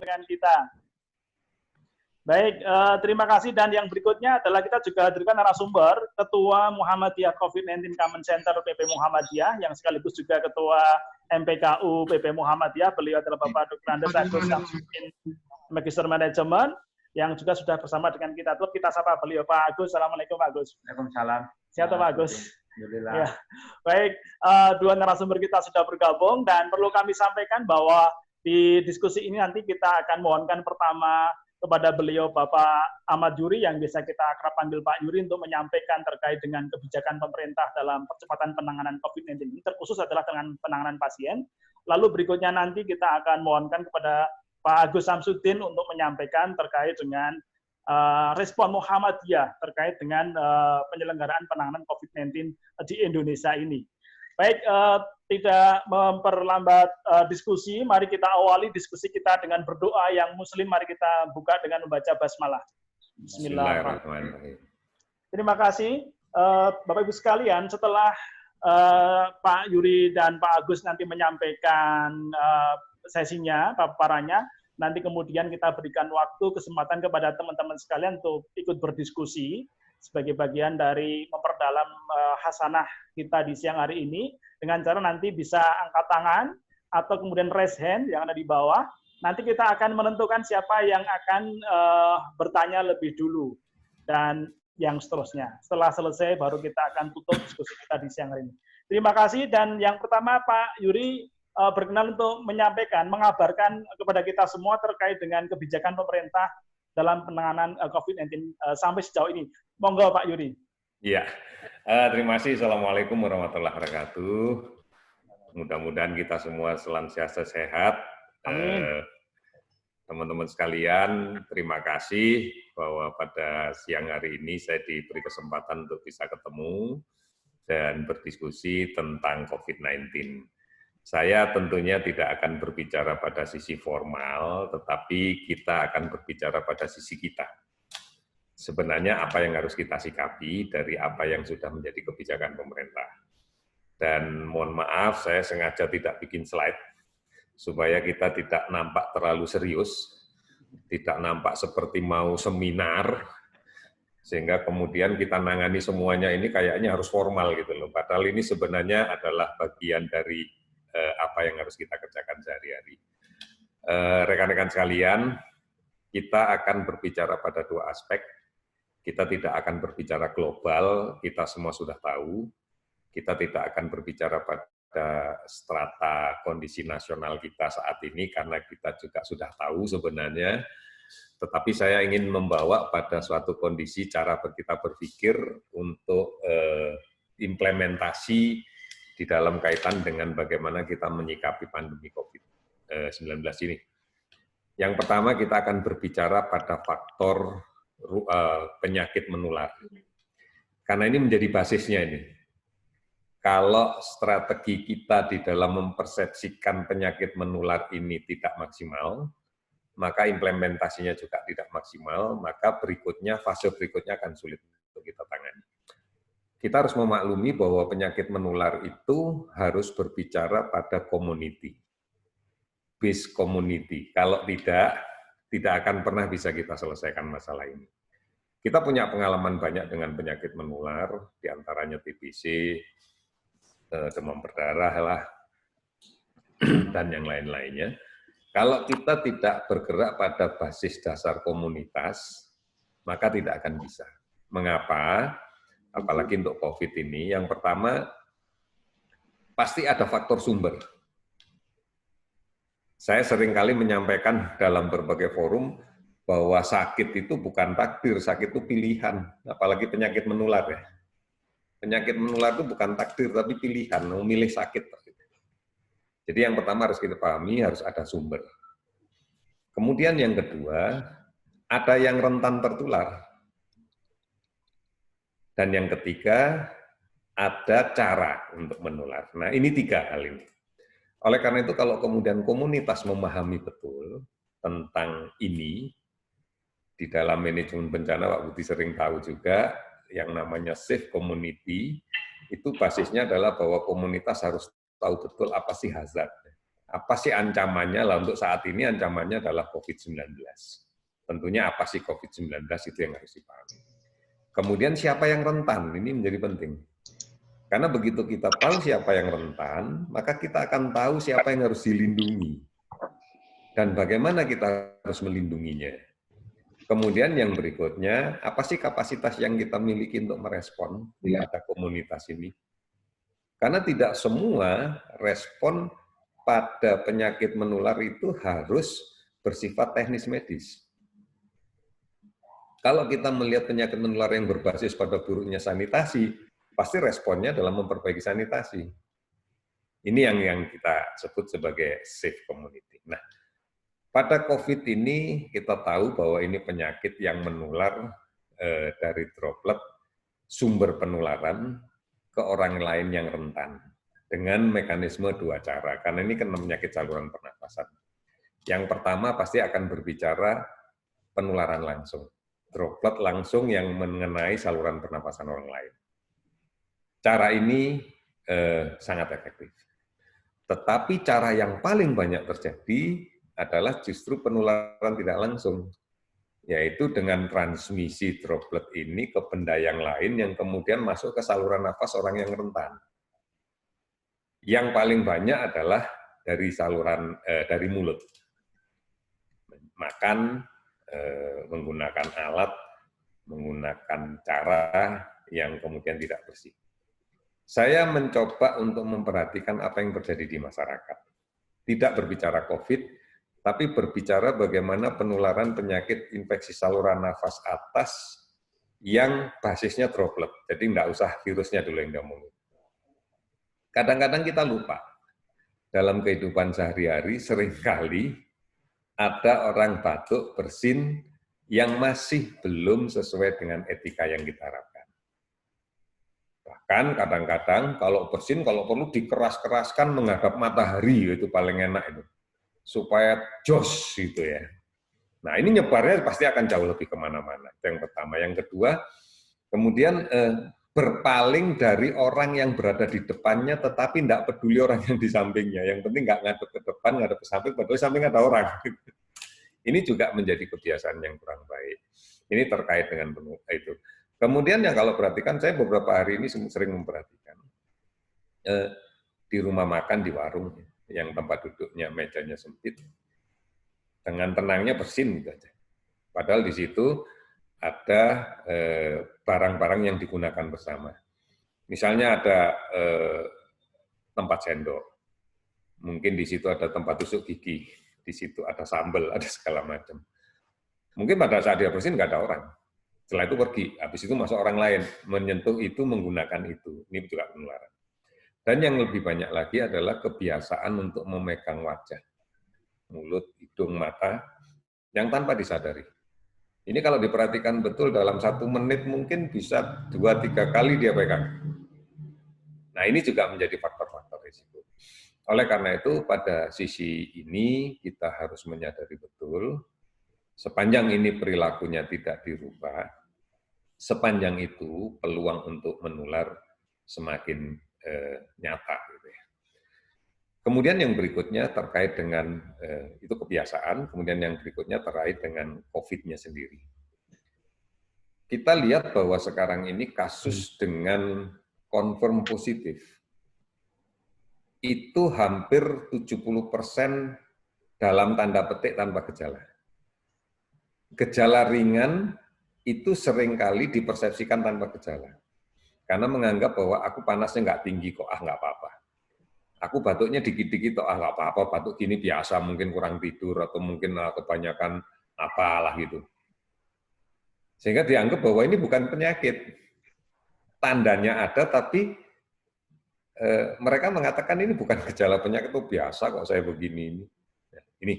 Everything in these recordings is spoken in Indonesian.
dengan kita. Baik, terima kasih. Dan yang berikutnya adalah kita juga hadirkan narasumber Ketua Muhammadiyah COVID-19 Common Center PP Muhammadiyah yang sekaligus juga Ketua MPKU PP Muhammadiyah. Beliau adalah Bapak Dr. Andes Agus Samsudin, Magister Manajemen, yang juga sudah bersama dengan kita. Tuh kita sapa beliau, Pak Agus. Assalamualaikum Pak Agus. Waalaikumsalam. Sehat Pak Agus. Alhamdulillah. Ya. Baik, dua narasumber kita sudah bergabung dan perlu kami sampaikan bahwa di diskusi ini nanti kita akan mohonkan pertama kepada beliau Bapak Ahmad Yuri yang biasa kita akrab panggil Pak Yuri untuk menyampaikan terkait dengan kebijakan pemerintah dalam percepatan penanganan COVID-19 ini, terkhusus adalah dengan penanganan pasien. Lalu berikutnya nanti kita akan mohonkan kepada Pak Agus Samsudin untuk menyampaikan terkait dengan respon Muhammadiyah terkait dengan penyelenggaraan penanganan COVID-19 di Indonesia ini. Baik, tidak memperlambat diskusi, mari kita awali diskusi kita dengan berdoa yang muslim. Mari kita buka dengan membaca basmalah. Bismillahirrahmanirrahim. Terima kasih, Bapak Ibu sekalian. Setelah Pak Yuri dan Pak Agus nanti menyampaikan sesinya, paparannya, nanti kemudian kita berikan waktu, kesempatan kepada teman-teman sekalian untuk ikut berdiskusi sebagai bagian dari memperdalam hasanah kita di siang hari ini, dengan cara nanti bisa angkat tangan atau kemudian raise hand yang ada di bawah. Nanti kita akan menentukan siapa yang akan bertanya lebih dulu dan yang seterusnya. Setelah selesai baru kita akan tutup diskusi kita di siang hari ini. Terima kasih. Dan yang pertama Pak Yuri berkenan untuk menyampaikan, mengabarkan kepada kita semua terkait dengan kebijakan pemerintah dalam penanganan COVID-19 sampai sejauh ini. Monggo Pak Yuri. Iya, terima kasih. Assalamualaikum warahmatullahi wabarakatuh. Mudah-mudahan kita semua senantiasa sehat. Teman-teman sekalian, terima kasih bahwa pada siang hari ini saya diberi kesempatan untuk bisa ketemu dan berdiskusi tentang COVID-19. Saya tentunya tidak akan berbicara pada sisi formal, tetapi kita akan berbicara pada sisi kita. Sebenarnya apa yang harus kita sikapi dari apa yang sudah menjadi kebijakan pemerintah. Dan mohon maaf, saya sengaja tidak bikin slide, supaya kita tidak nampak terlalu serius, tidak nampak seperti mau seminar, sehingga kemudian kita nangani semuanya ini kayaknya harus formal gitu loh. Padahal ini sebenarnya adalah bagian dari apa yang harus kita kerjakan sehari-hari. Rekan-rekan sekalian, kita akan berbicara pada dua aspek. Kita tidak akan berbicara global, kita semua sudah tahu. Kita tidak akan berbicara pada strata kondisi nasional kita saat ini, karena kita juga sudah tahu sebenarnya. Tetapi saya ingin membawa pada suatu kondisi cara kita berpikir untuk implementasi di dalam kaitan dengan bagaimana kita menyikapi pandemi COVID-19 ini. Yang pertama kita akan berbicara pada faktor penyakit menular. Karena ini menjadi basisnya ini. Kalau strategi kita di dalam mempersepsikan penyakit menular ini tidak maksimal, maka implementasinya juga tidak maksimal, maka berikutnya, fase berikutnya akan sulit untuk kita tangani. Kita harus memaklumi bahwa penyakit menular itu harus berbicara pada community, base community. Kalau tidak akan pernah bisa kita selesaikan masalah ini. Kita punya pengalaman banyak dengan penyakit menular, diantaranya TBC, demam berdarah lah, dan yang lain-lainnya. Kalau kita tidak bergerak pada basis dasar komunitas, maka tidak akan bisa. Mengapa? Apalagi untuk COVID ini, yang pertama, pasti ada faktor sumber. Saya seringkali menyampaikan dalam berbagai forum bahwa sakit itu bukan takdir, sakit itu pilihan, apalagi penyakit menular ya. Penyakit menular itu bukan takdir, tapi pilihan, memilih sakit. Jadi yang pertama harus kita pahami, harus ada sumber. Kemudian yang kedua, ada yang rentan tertular. Dan yang ketiga, ada cara untuk menular. Nah, ini tiga hal ini. Oleh karena itu, kalau kemudian komunitas memahami betul tentang ini, di dalam manajemen bencana, Pak Budi sering tahu juga, yang namanya safe community, itu basisnya adalah bahwa komunitas harus tahu betul apa sih hazard. Apa sih ancamannya? Lah untuk saat ini ancamannya adalah COVID-19. Tentunya apa sih COVID-19 itu yang harus dipahami. Kemudian siapa yang rentan? Ini menjadi penting. Karena begitu kita tahu siapa yang rentan, maka kita akan tahu siapa yang harus dilindungi. Dan bagaimana kita harus melindunginya. Kemudian yang berikutnya, apa sih kapasitas yang kita miliki untuk merespon bila ada komunitas ini? Karena tidak semua respon pada penyakit menular itu harus bersifat teknis medis. Kalau kita melihat penyakit menular yang berbasis pada buruknya sanitasi, pasti responnya adalah memperbaiki sanitasi. Ini yang kita sebut sebagai safe community. Nah, pada COVID ini kita tahu bahwa ini penyakit yang menular dari droplet sumber penularan ke orang lain yang rentan dengan mekanisme dua cara. Karena ini kena penyakit saluran pernapasan. Yang pertama pasti akan berbicara penularan langsung. Droplet langsung yang mengenai saluran pernapasan orang lain. Cara ini sangat efektif. Tetapi cara yang paling banyak terjadi adalah justru penularan tidak langsung, yaitu dengan transmisi droplet ini ke benda yang lain yang kemudian masuk ke saluran nafas orang yang rentan. Yang paling banyak adalah dari saluran dari mulut. Makan, menggunakan alat, menggunakan cara yang kemudian tidak bersih. Saya mencoba untuk memperhatikan apa yang terjadi di masyarakat. Tidak berbicara COVID, tapi berbicara bagaimana penularan penyakit infeksi saluran nafas atas yang basisnya droplet. Jadi tidak usah virusnya dulu yang diomongin. Kadang-kadang kita lupa. Dalam kehidupan sehari-hari seringkali ada orang batuk, bersin, yang masih belum sesuai dengan etika yang kita harapkan. Bahkan kadang-kadang kalau bersin, kalau perlu dikeras-keraskan menghadap matahari, itu paling enak itu. Supaya jos gitu ya. Nah ini nyebarnya pasti akan jauh lebih kemana-mana. Itu yang pertama. Yang kedua, kemudian berpaling dari orang yang berada di depannya, tetapi tidak peduli orang yang di sampingnya. Yang penting nggak ngadep ke depan, ngadep ke samping, padahal di samping ada orang. Ini juga menjadi kebiasaan yang kurang baik. Ini terkait dengan itu. Kemudian yang kalau perhatikan, saya beberapa hari ini sering memperhatikan di rumah makan, di warung, yang tempat duduknya mejanya sempit, dengan tenangnya bersin gitu aja. Padahal di situ ada barang-barang yang digunakan bersama. Misalnya ada tempat sendok, mungkin di situ ada tempat tusuk gigi, di situ ada sambal, ada segala macam. Mungkin pada saat dia bersin nggak ada orang. Setelah itu pergi, habis itu masuk orang lain, menyentuh itu, menggunakan itu. Ini juga penularan. Dan yang lebih banyak lagi adalah kebiasaan untuk memegang wajah, mulut, hidung, mata, yang tanpa disadari. Ini kalau diperhatikan betul dalam 1 menit mungkin bisa 2-3 kali dia pegang. Nah ini juga menjadi faktor-faktor risiko. Oleh karena itu pada sisi ini kita harus menyadari betul, sepanjang ini perilakunya tidak dirubah, sepanjang itu peluang untuk menular semakin nyata. Gitu ya. Kemudian yang berikutnya terkait dengan itu kebiasaan, kemudian yang berikutnya terkait dengan COVID-nya sendiri. Kita lihat bahwa sekarang ini kasus dengan confirm positif itu hampir 70% dalam tanda petik tanpa gejala. Gejala ringan itu seringkali dipersepsikan tanpa gejala. Karena menganggap bahwa aku panasnya nggak tinggi kok, nggak apa-apa. Aku batuknya dikit-dikit kok, nggak apa-apa, batuk gini biasa, mungkin kurang tidur, atau mungkin kebanyakan apalah gitu. Sehingga dianggap bahwa ini bukan penyakit. Tandanya ada, tapi mereka mengatakan ini bukan gejala penyakit, itu biasa kok saya begini. Ini.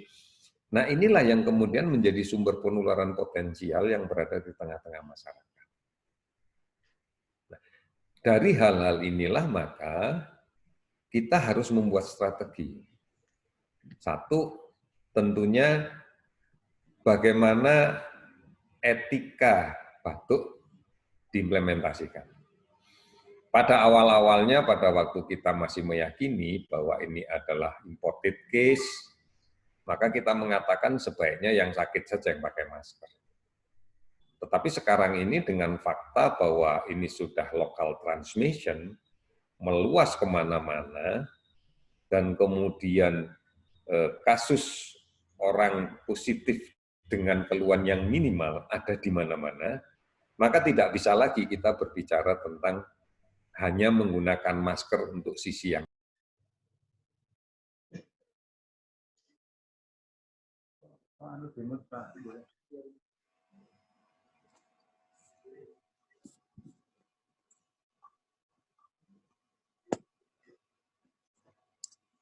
Nah inilah yang kemudian menjadi sumber penularan potensial yang berada di tengah-tengah masyarakat. Nah, dari hal-hal inilah maka kita harus membuat strategi. Satu, tentunya bagaimana etika batuk diimplementasikan. pada awal-awalnya, pada waktu kita masih meyakini bahwa ini adalah imported case, maka kita mengatakan sebaiknya yang sakit saja yang pakai masker. Tetapi sekarang ini dengan fakta bahwa ini sudah local transmission, meluas kemana-mana, dan kemudian kasus orang positif dengan keluhan yang minimal ada di mana-mana, maka tidak bisa lagi kita berbicara tentang hanya menggunakan masker untuk sisi yang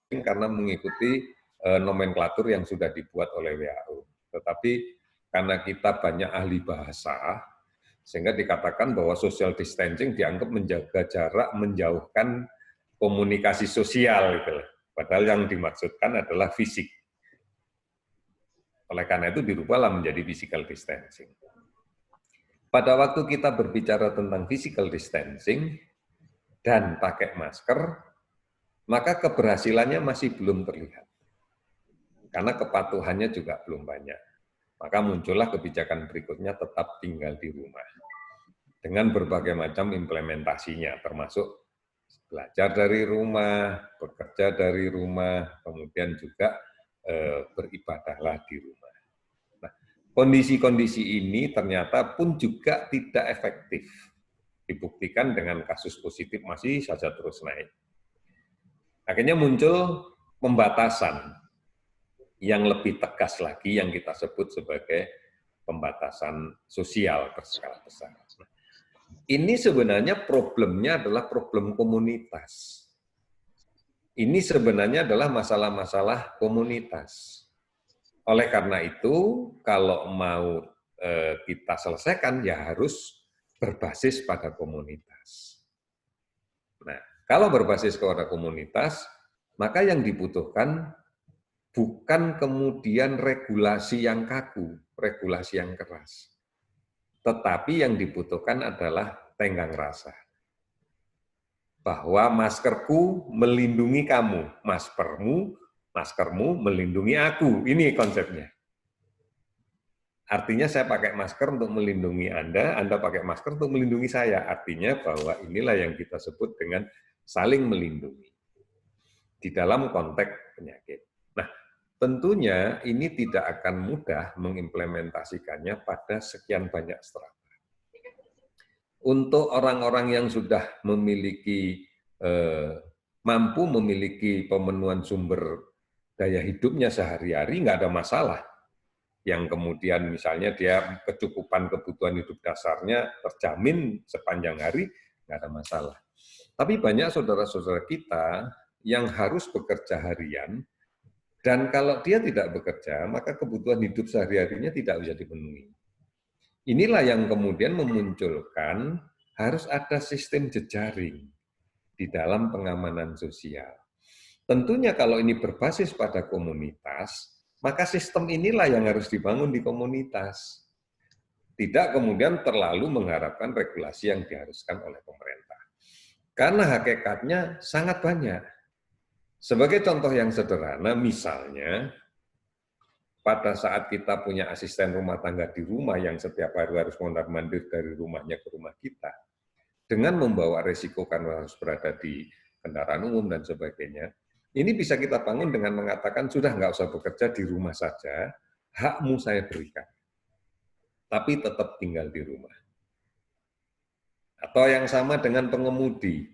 karena mengikuti nomenklatur yang sudah dibuat oleh WHO. Tetapi karena kita banyak ahli bahasa, sehingga dikatakan bahwa social distancing dianggap menjaga jarak, menjauhkan komunikasi sosial. Gitu. Padahal yang dimaksudkan adalah fisik. Oleh karena itu dirubahlah menjadi physical distancing. Pada waktu kita berbicara tentang physical distancing dan pakai masker, maka keberhasilannya masih belum terlihat. Karena kepatuhannya juga belum banyak. Maka muncullah kebijakan berikutnya tetap tinggal di rumah. Dengan berbagai macam implementasinya, termasuk belajar dari rumah, bekerja dari rumah, kemudian juga beribadahlah di rumah. Nah, kondisi-kondisi ini ternyata pun juga tidak efektif. Dibuktikan dengan kasus positif masih saja terus naik. Akhirnya muncul pembatasan yang lebih tegas lagi yang kita sebut sebagai pembatasan sosial berskala besar. Ini sebenarnya problemnya adalah problem komunitas. Ini sebenarnya adalah masalah-masalah komunitas. Oleh karena itu, kalau mau kita selesaikan, ya harus berbasis pada komunitas. Nah, kalau berbasis kepada komunitas, maka yang dibutuhkan bukan kemudian regulasi yang kaku, regulasi yang keras. Tetapi yang dibutuhkan adalah tenggang rasa. Bahwa maskerku melindungi kamu, maskermu melindungi aku. Ini konsepnya. Artinya saya pakai masker untuk melindungi Anda pakai masker untuk melindungi saya. Artinya bahwa inilah yang kita sebut dengan saling melindungi. Di dalam konteks penyakit. Nah, tentunya ini tidak akan mudah mengimplementasikannya pada sekian banyak strata. Untuk orang-orang yang sudah memiliki mampu memiliki pemenuhan sumber daya hidupnya sehari-hari, nggak ada masalah. Yang kemudian misalnya dia kecukupan kebutuhan hidup dasarnya terjamin sepanjang hari, nggak ada masalah. Tapi banyak saudara-saudara kita yang harus bekerja harian, dan kalau dia tidak bekerja, maka kebutuhan hidup sehari-harinya tidak bisa dipenuhi. Inilah yang kemudian memunculkan harus ada sistem jejaring di dalam pengamanan sosial. Tentunya kalau ini berbasis pada komunitas, maka sistem inilah yang harus dibangun di komunitas. Tidak kemudian terlalu mengharapkan regulasi yang diharuskan oleh pemerintah. Karena hakikatnya sangat banyak. Sebagai contoh yang sederhana, misalnya, pada saat kita punya asisten rumah tangga di rumah yang setiap hari harus mondar-mandir dari rumahnya ke rumah kita, dengan membawa resiko karena harus berada di kendaraan umum dan sebagainya, ini bisa kita bangun dengan mengatakan, sudah nggak usah bekerja di rumah saja, hakmu saya berikan. Tapi tetap tinggal di rumah. Atau yang sama dengan pengemudi,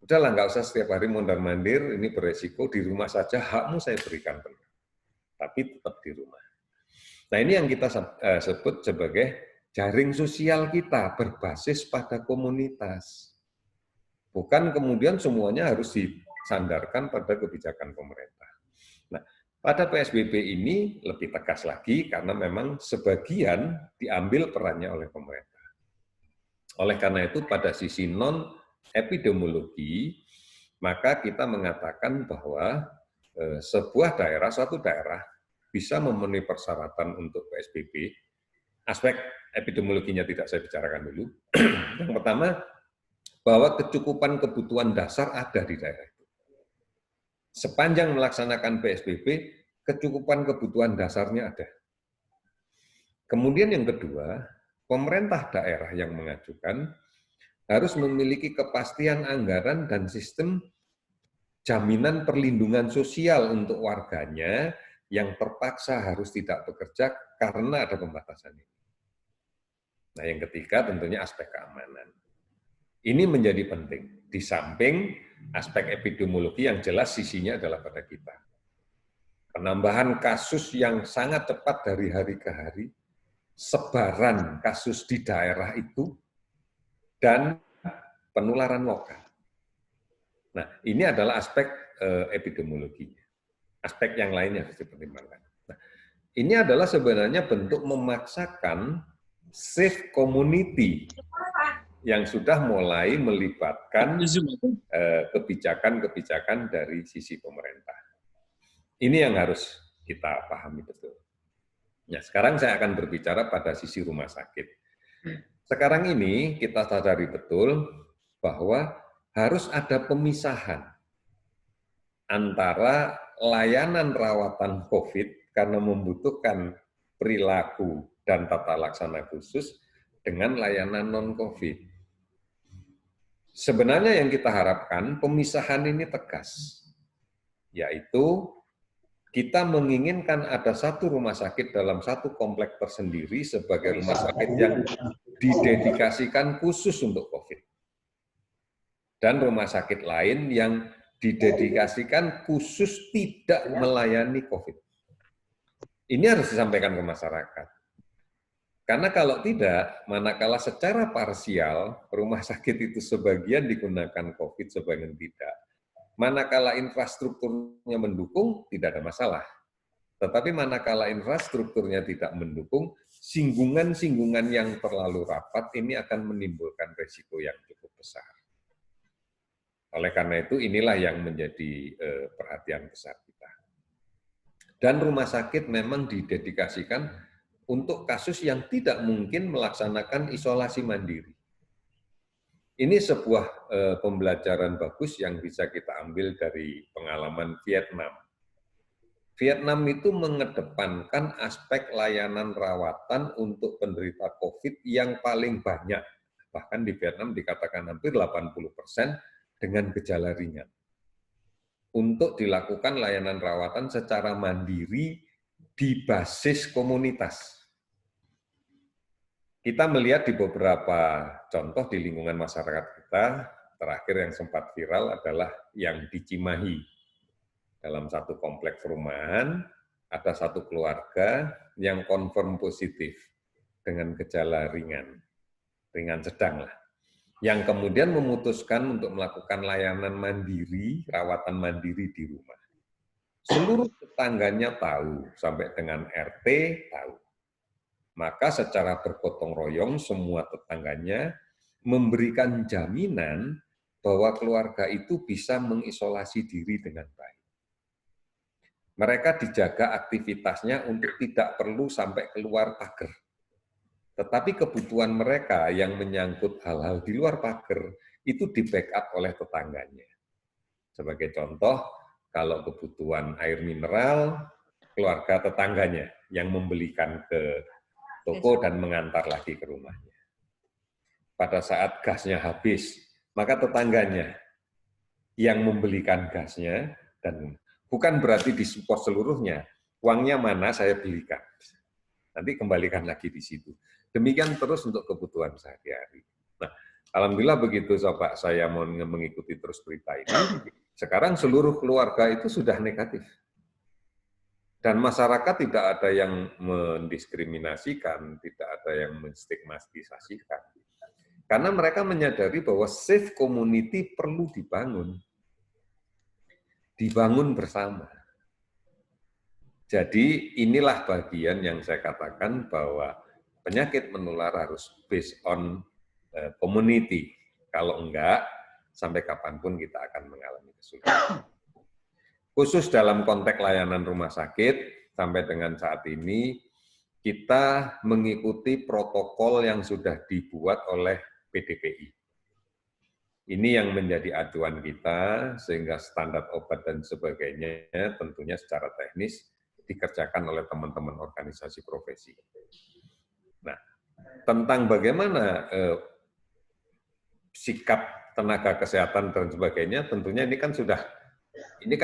udahlah nggak usah setiap hari mondar-mandir, ini beresiko, di rumah saja hakmu saya berikan benar. Tapi tetap di rumah. Nah ini yang kita sebut sebagai jaring sosial kita berbasis pada komunitas. Bukan kemudian semuanya harus disandarkan pada kebijakan pemerintah. Nah, pada PSBB ini lebih tegas lagi karena memang sebagian diambil perannya oleh pemerintah. Oleh karena itu pada sisi non-epidemiologi, maka kita mengatakan bahwa sebuah daerah, suatu daerah bisa memenuhi persyaratan untuk PSBB. Aspek epidemiologinya tidak saya bicarakan dulu. Yang pertama, bahwa kecukupan kebutuhan dasar ada di daerah itu. Sepanjang melaksanakan PSBB, kecukupan kebutuhan dasarnya ada. Kemudian yang kedua, pemerintah daerah yang mengajukan harus memiliki kepastian anggaran dan sistem jaminan perlindungan sosial untuk warganya yang terpaksa harus tidak bekerja karena ada pembatasan ini. Nah, yang ketiga tentunya aspek keamanan. Ini menjadi penting. Di samping aspek epidemiologi yang jelas sisinya adalah pada kita. Penambahan kasus yang sangat cepat dari hari ke hari, sebaran kasus di daerah itu, dan penularan lokal. Nah, ini adalah aspek epidemiologi. Aspek yang lainnya harus dipertimbangkan. Nah, ini adalah sebenarnya bentuk memaksakan safe community yang sudah mulai melibatkan kebijakan-kebijakan dari sisi pemerintah. Ini yang harus kita pahami betul. Nah, sekarang saya akan berbicara pada sisi rumah sakit. Sekarang ini kita sadari betul bahwa harus ada pemisahan antara layanan rawatan COVID karena membutuhkan perilaku dan tata laksana khusus dengan layanan non-COVID. Sebenarnya yang kita harapkan pemisahan ini tegas, yaitu kita menginginkan ada satu rumah sakit dalam satu kompleks tersendiri sebagai rumah sakit yang didedikasikan khusus untuk COVID. Dan rumah sakit lain yang didedikasikan khusus tidak melayani COVID. Ini harus disampaikan ke masyarakat. Karena kalau tidak, manakala secara parsial, rumah sakit itu sebagian digunakan COVID, sebagian tidak. Manakala infrastrukturnya mendukung, tidak ada masalah. Tetapi manakala infrastrukturnya tidak mendukung, singgungan-singgungan yang terlalu rapat ini akan menimbulkan resiko yang cukup besar. Oleh karena itu, inilah yang menjadi perhatian besar kita. Dan rumah sakit memang didedikasikan untuk kasus yang tidak mungkin melaksanakan isolasi mandiri. Ini sebuah pembelajaran bagus yang bisa kita ambil dari pengalaman Vietnam. Vietnam itu mengedepankan aspek layanan rawatan untuk penderita COVID yang paling banyak. Bahkan di Vietnam dikatakan hampir 80% dengan gejala ringan. Untuk dilakukan layanan rawatan secara mandiri di basis komunitas. Kita melihat di beberapa contoh di lingkungan masyarakat kita, terakhir yang sempat viral adalah yang di Cimahi. Dalam satu kompleks perumahan, ada satu keluarga yang confirm positif dengan gejala ringan sedang lah. Yang kemudian memutuskan untuk melakukan layanan mandiri, rawatan mandiri di rumah. Seluruh tetangganya tahu, sampai dengan RT tahu. Maka secara bergotong royong semua tetangganya memberikan jaminan bahwa keluarga itu bisa mengisolasi diri dengan baik. Mereka dijaga aktivitasnya untuk tidak perlu sampai keluar pagar. Tetapi kebutuhan mereka yang menyangkut hal-hal di luar pagar itu di-backup oleh tetangganya. Sebagai contoh, kalau kebutuhan air mineral, keluarga tetangganya yang membelikan ke toko dan mengantar lagi ke rumahnya. Pada saat gasnya habis, maka tetangganya yang membelikan gasnya, dan bukan berarti disupport seluruhnya, uangnya mana saya belikan. Nanti kembalikan lagi di situ. Demikian terus untuk kebutuhan sehari-hari. Nah, alhamdulillah begitu Sobat saya mau mengikuti terus berita ini, sekarang seluruh keluarga itu sudah negatif. Dan masyarakat tidak ada yang mendiskriminasikan, tidak ada yang menstigmatisasikan. Karena mereka menyadari bahwa safe community perlu dibangun. Dibangun bersama. Jadi inilah bagian yang saya katakan bahwa penyakit menular harus based on community. Kalau enggak, sampai kapanpun kita akan mengalami kesulitan. Khusus dalam konteks layanan rumah sakit, sampai dengan saat ini, kita mengikuti protokol yang sudah dibuat oleh PDPI. Ini yang menjadi acuan kita, sehingga standar obat dan sebagainya tentunya secara teknis dikerjakan oleh teman-teman organisasi profesi. Nah, tentang bagaimana sikap tenaga kesehatan dan sebagainya, tentunya ini kan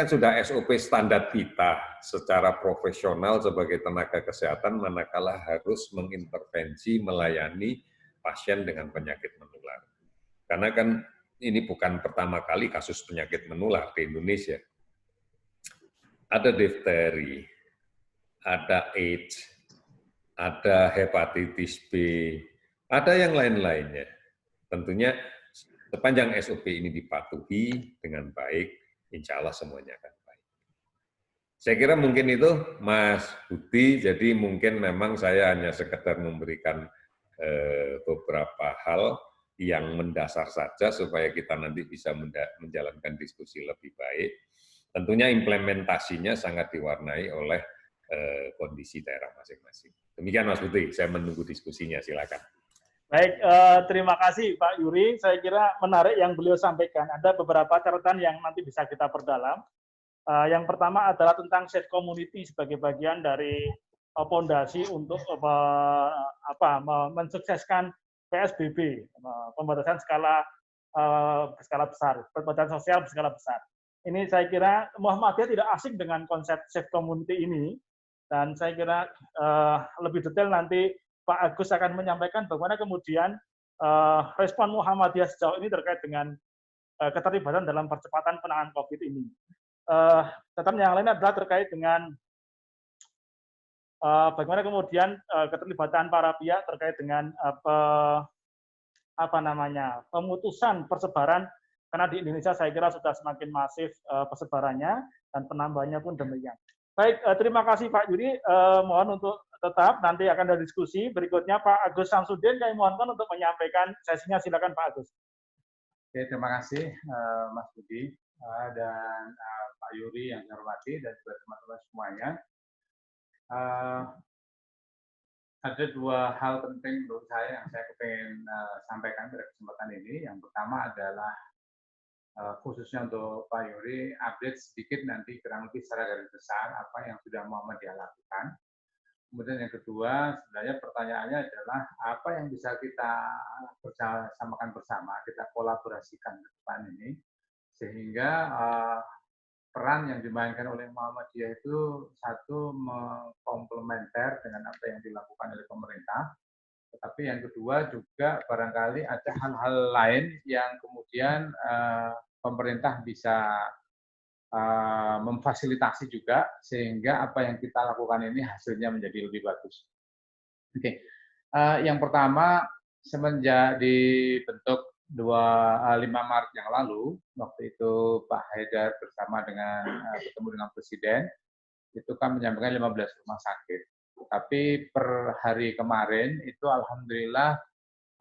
sudah SOP standar kita secara profesional sebagai tenaga kesehatan, manakala harus mengintervensi, melayani pasien dengan penyakit menular. Karena kan ini bukan pertama kali kasus penyakit menular di Indonesia. Ada difteri, ada AIDS, ada hepatitis B, ada yang lain-lainnya. Tentunya sepanjang SOP ini dipatuhi dengan baik, insya Allah semuanya akan baik. Saya kira mungkin itu, Mas Budi, jadi mungkin memang saya hanya sekedar memberikan beberapa hal yang mendasar saja supaya kita nanti bisa menjalankan diskusi lebih baik. Tentunya implementasinya sangat diwarnai oleh kondisi daerah masing-masing. Demikian Mas Budi, saya menunggu diskusinya, silakan. Baik, terima kasih Pak Yuri. Saya kira menarik yang beliau sampaikan. Ada beberapa catatan yang nanti bisa kita perdalam. Yang pertama adalah tentang safe community sebagai bagian dari fondasi untuk mensukseskan PSBB, pembatasan skala besar, pembatasan sosial berskala besar. Ini saya kira Muhammadiyah tidak asing dengan konsep safe community ini, dan saya kira lebih detail nanti Pak Agus akan menyampaikan bagaimana kemudian respon Muhammadiyah sejauh ini terkait dengan keterlibatan dalam percepatan penanganan COVID ini. Catatan yang lain adalah terkait dengan bagaimana kemudian keterlibatan para pihak terkait dengan pemutusan persebaran, karena di Indonesia saya kira sudah semakin masif persebarannya dan penambahannya pun demikian. Baik, terima kasih Pak Yuri. Mohon untuk tetap nanti akan ada diskusi. Berikutnya Pak Agus Samsudin, kami mohonkan untuk menyampaikan sesinya. Silakan Pak Agus. Oke, terima kasih Mas Budi dan Pak Yuri yang saya hormati dan juga teman-teman semuanya. Ada dua hal penting menurut saya yang saya ingin sampaikan pada kesempatan ini. Yang pertama adalah khususnya untuk Pak Yuri, update sedikit nanti kurang lebih secara garis besar apa yang sudah Muhammadiyah lakukan. Kemudian yang kedua, sebenarnya pertanyaannya adalah apa yang bisa kita bersamakan bersama, kita kolaborasikan ke depan ini, sehingga peran yang dimainkan oleh Muhammadiyah itu satu mengkomplementer dengan apa yang dilakukan oleh pemerintah, tetapi yang kedua juga barangkali ada hal-hal lain yang kemudian pemerintah bisa memfasilitasi juga sehingga apa yang kita lakukan ini hasilnya menjadi lebih bagus. Oke, yang pertama semenjak dibentuk 5 Maret yang lalu, waktu itu Pak Haidar bersama dengan bertemu dengan Presiden, itu kan menyampaikan 15 rumah sakit. Tapi per hari kemarin itu alhamdulillah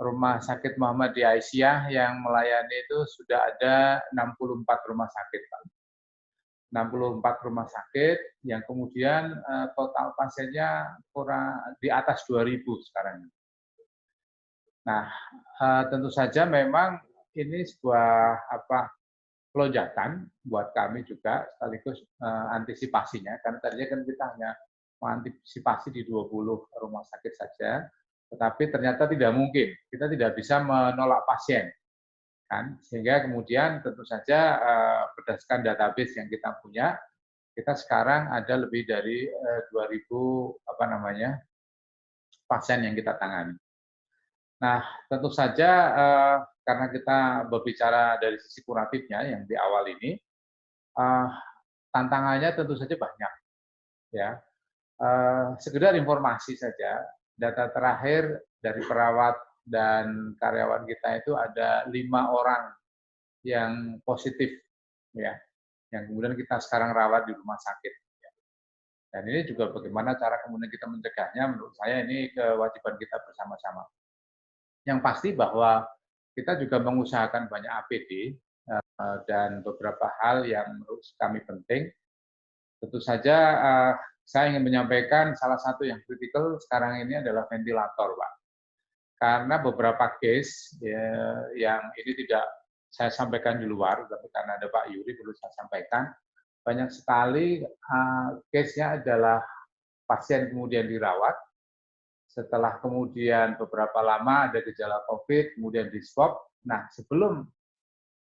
Rumah Sakit Muhammadiyah Aisyah yang melayani itu sudah ada 64 rumah sakit, Pak. 64 rumah sakit yang kemudian total pasiennya kurang di atas 2.000 sekarang. Nah, tentu saja memang ini sebuah lonjakan buat kami juga sekaligus antisipasinya, karena tadinya kan kita hanya mengantisipasi di 20 rumah sakit saja, tetapi ternyata tidak mungkin, kita tidak bisa menolak pasien. Kan? Sehingga kemudian tentu saja berdasarkan database yang kita punya, kita sekarang ada lebih dari 2.000 pasien yang kita tangani. Nah, tentu saja karena kita berbicara dari sisi kuratifnya yang di awal ini, tantangannya tentu saja banyak. Ya, sekedar informasi saja, data terakhir dari perawat dan karyawan kita itu ada 5 orang yang positif, ya, yang kemudian kita sekarang rawat di rumah sakit. Ya. Dan ini juga bagaimana cara kemudian kita mencegahnya, menurut saya ini kewajiban kita bersama-sama. Yang pasti bahwa kita juga mengusahakan banyak APD dan beberapa hal yang menurut kami penting. Tentu saja saya ingin menyampaikan salah satu yang kritikal sekarang ini adalah ventilator, Pak. Karena beberapa case yang ini tidak saya sampaikan di luar, tapi karena ada Pak Yuri perlu saya sampaikan, banyak sekali case-nya adalah pasien kemudian dirawat, setelah kemudian beberapa lama ada gejala COVID, kemudian di swab. Nah, sebelum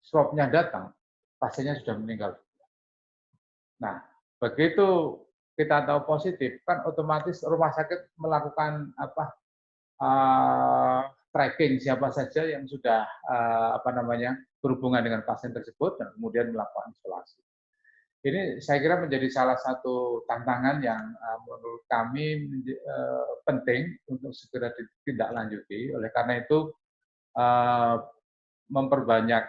swab-nya datang, pasiennya sudah meninggal. Nah, begitu kita tahu positif, kan otomatis rumah sakit melakukan tracking siapa saja yang sudah berhubungan dengan pasien tersebut dan kemudian melakukan isolasi. Ini saya kira menjadi salah satu tantangan yang menurut kami penting untuk segera ditindaklanjuti. Oleh karena itu memperbanyak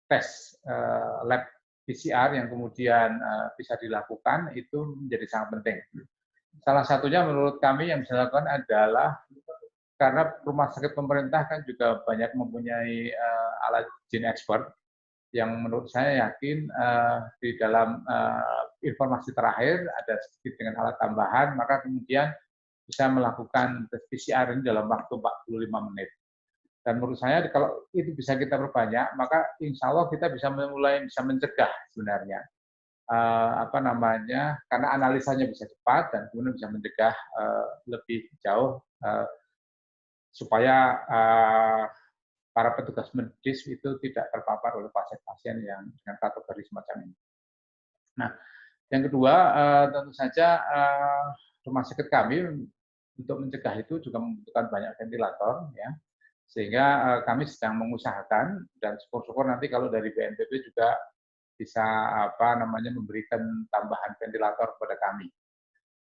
tes lab PCR yang kemudian bisa dilakukan itu menjadi sangat penting. Salah satunya menurut kami yang bisa dilakukan adalah karena rumah sakit pemerintah kan juga banyak mempunyai alat gene expert yang menurut saya yakin di dalam informasi terakhir ada sedikit dengan alat tambahan, maka kemudian bisa melakukan tes PCR ini dalam waktu 45 menit. Dan menurut saya kalau itu bisa kita perbanyak, maka insya Allah kita bisa bisa mencegah sebenarnya. Karena analisanya bisa cepat dan kemudian bisa mencegah lebih jauh supaya para petugas medis itu tidak terpapar oleh pasien-pasien yang dengan kategori semacam ini. Nah, yang kedua tentu saja rumah sakit kami untuk mencegah itu juga membutuhkan banyak ventilator, ya, sehingga kami sedang mengusahakan dan syukur-syukur nanti kalau dari BNPB juga bisa memberikan tambahan ventilator kepada kami.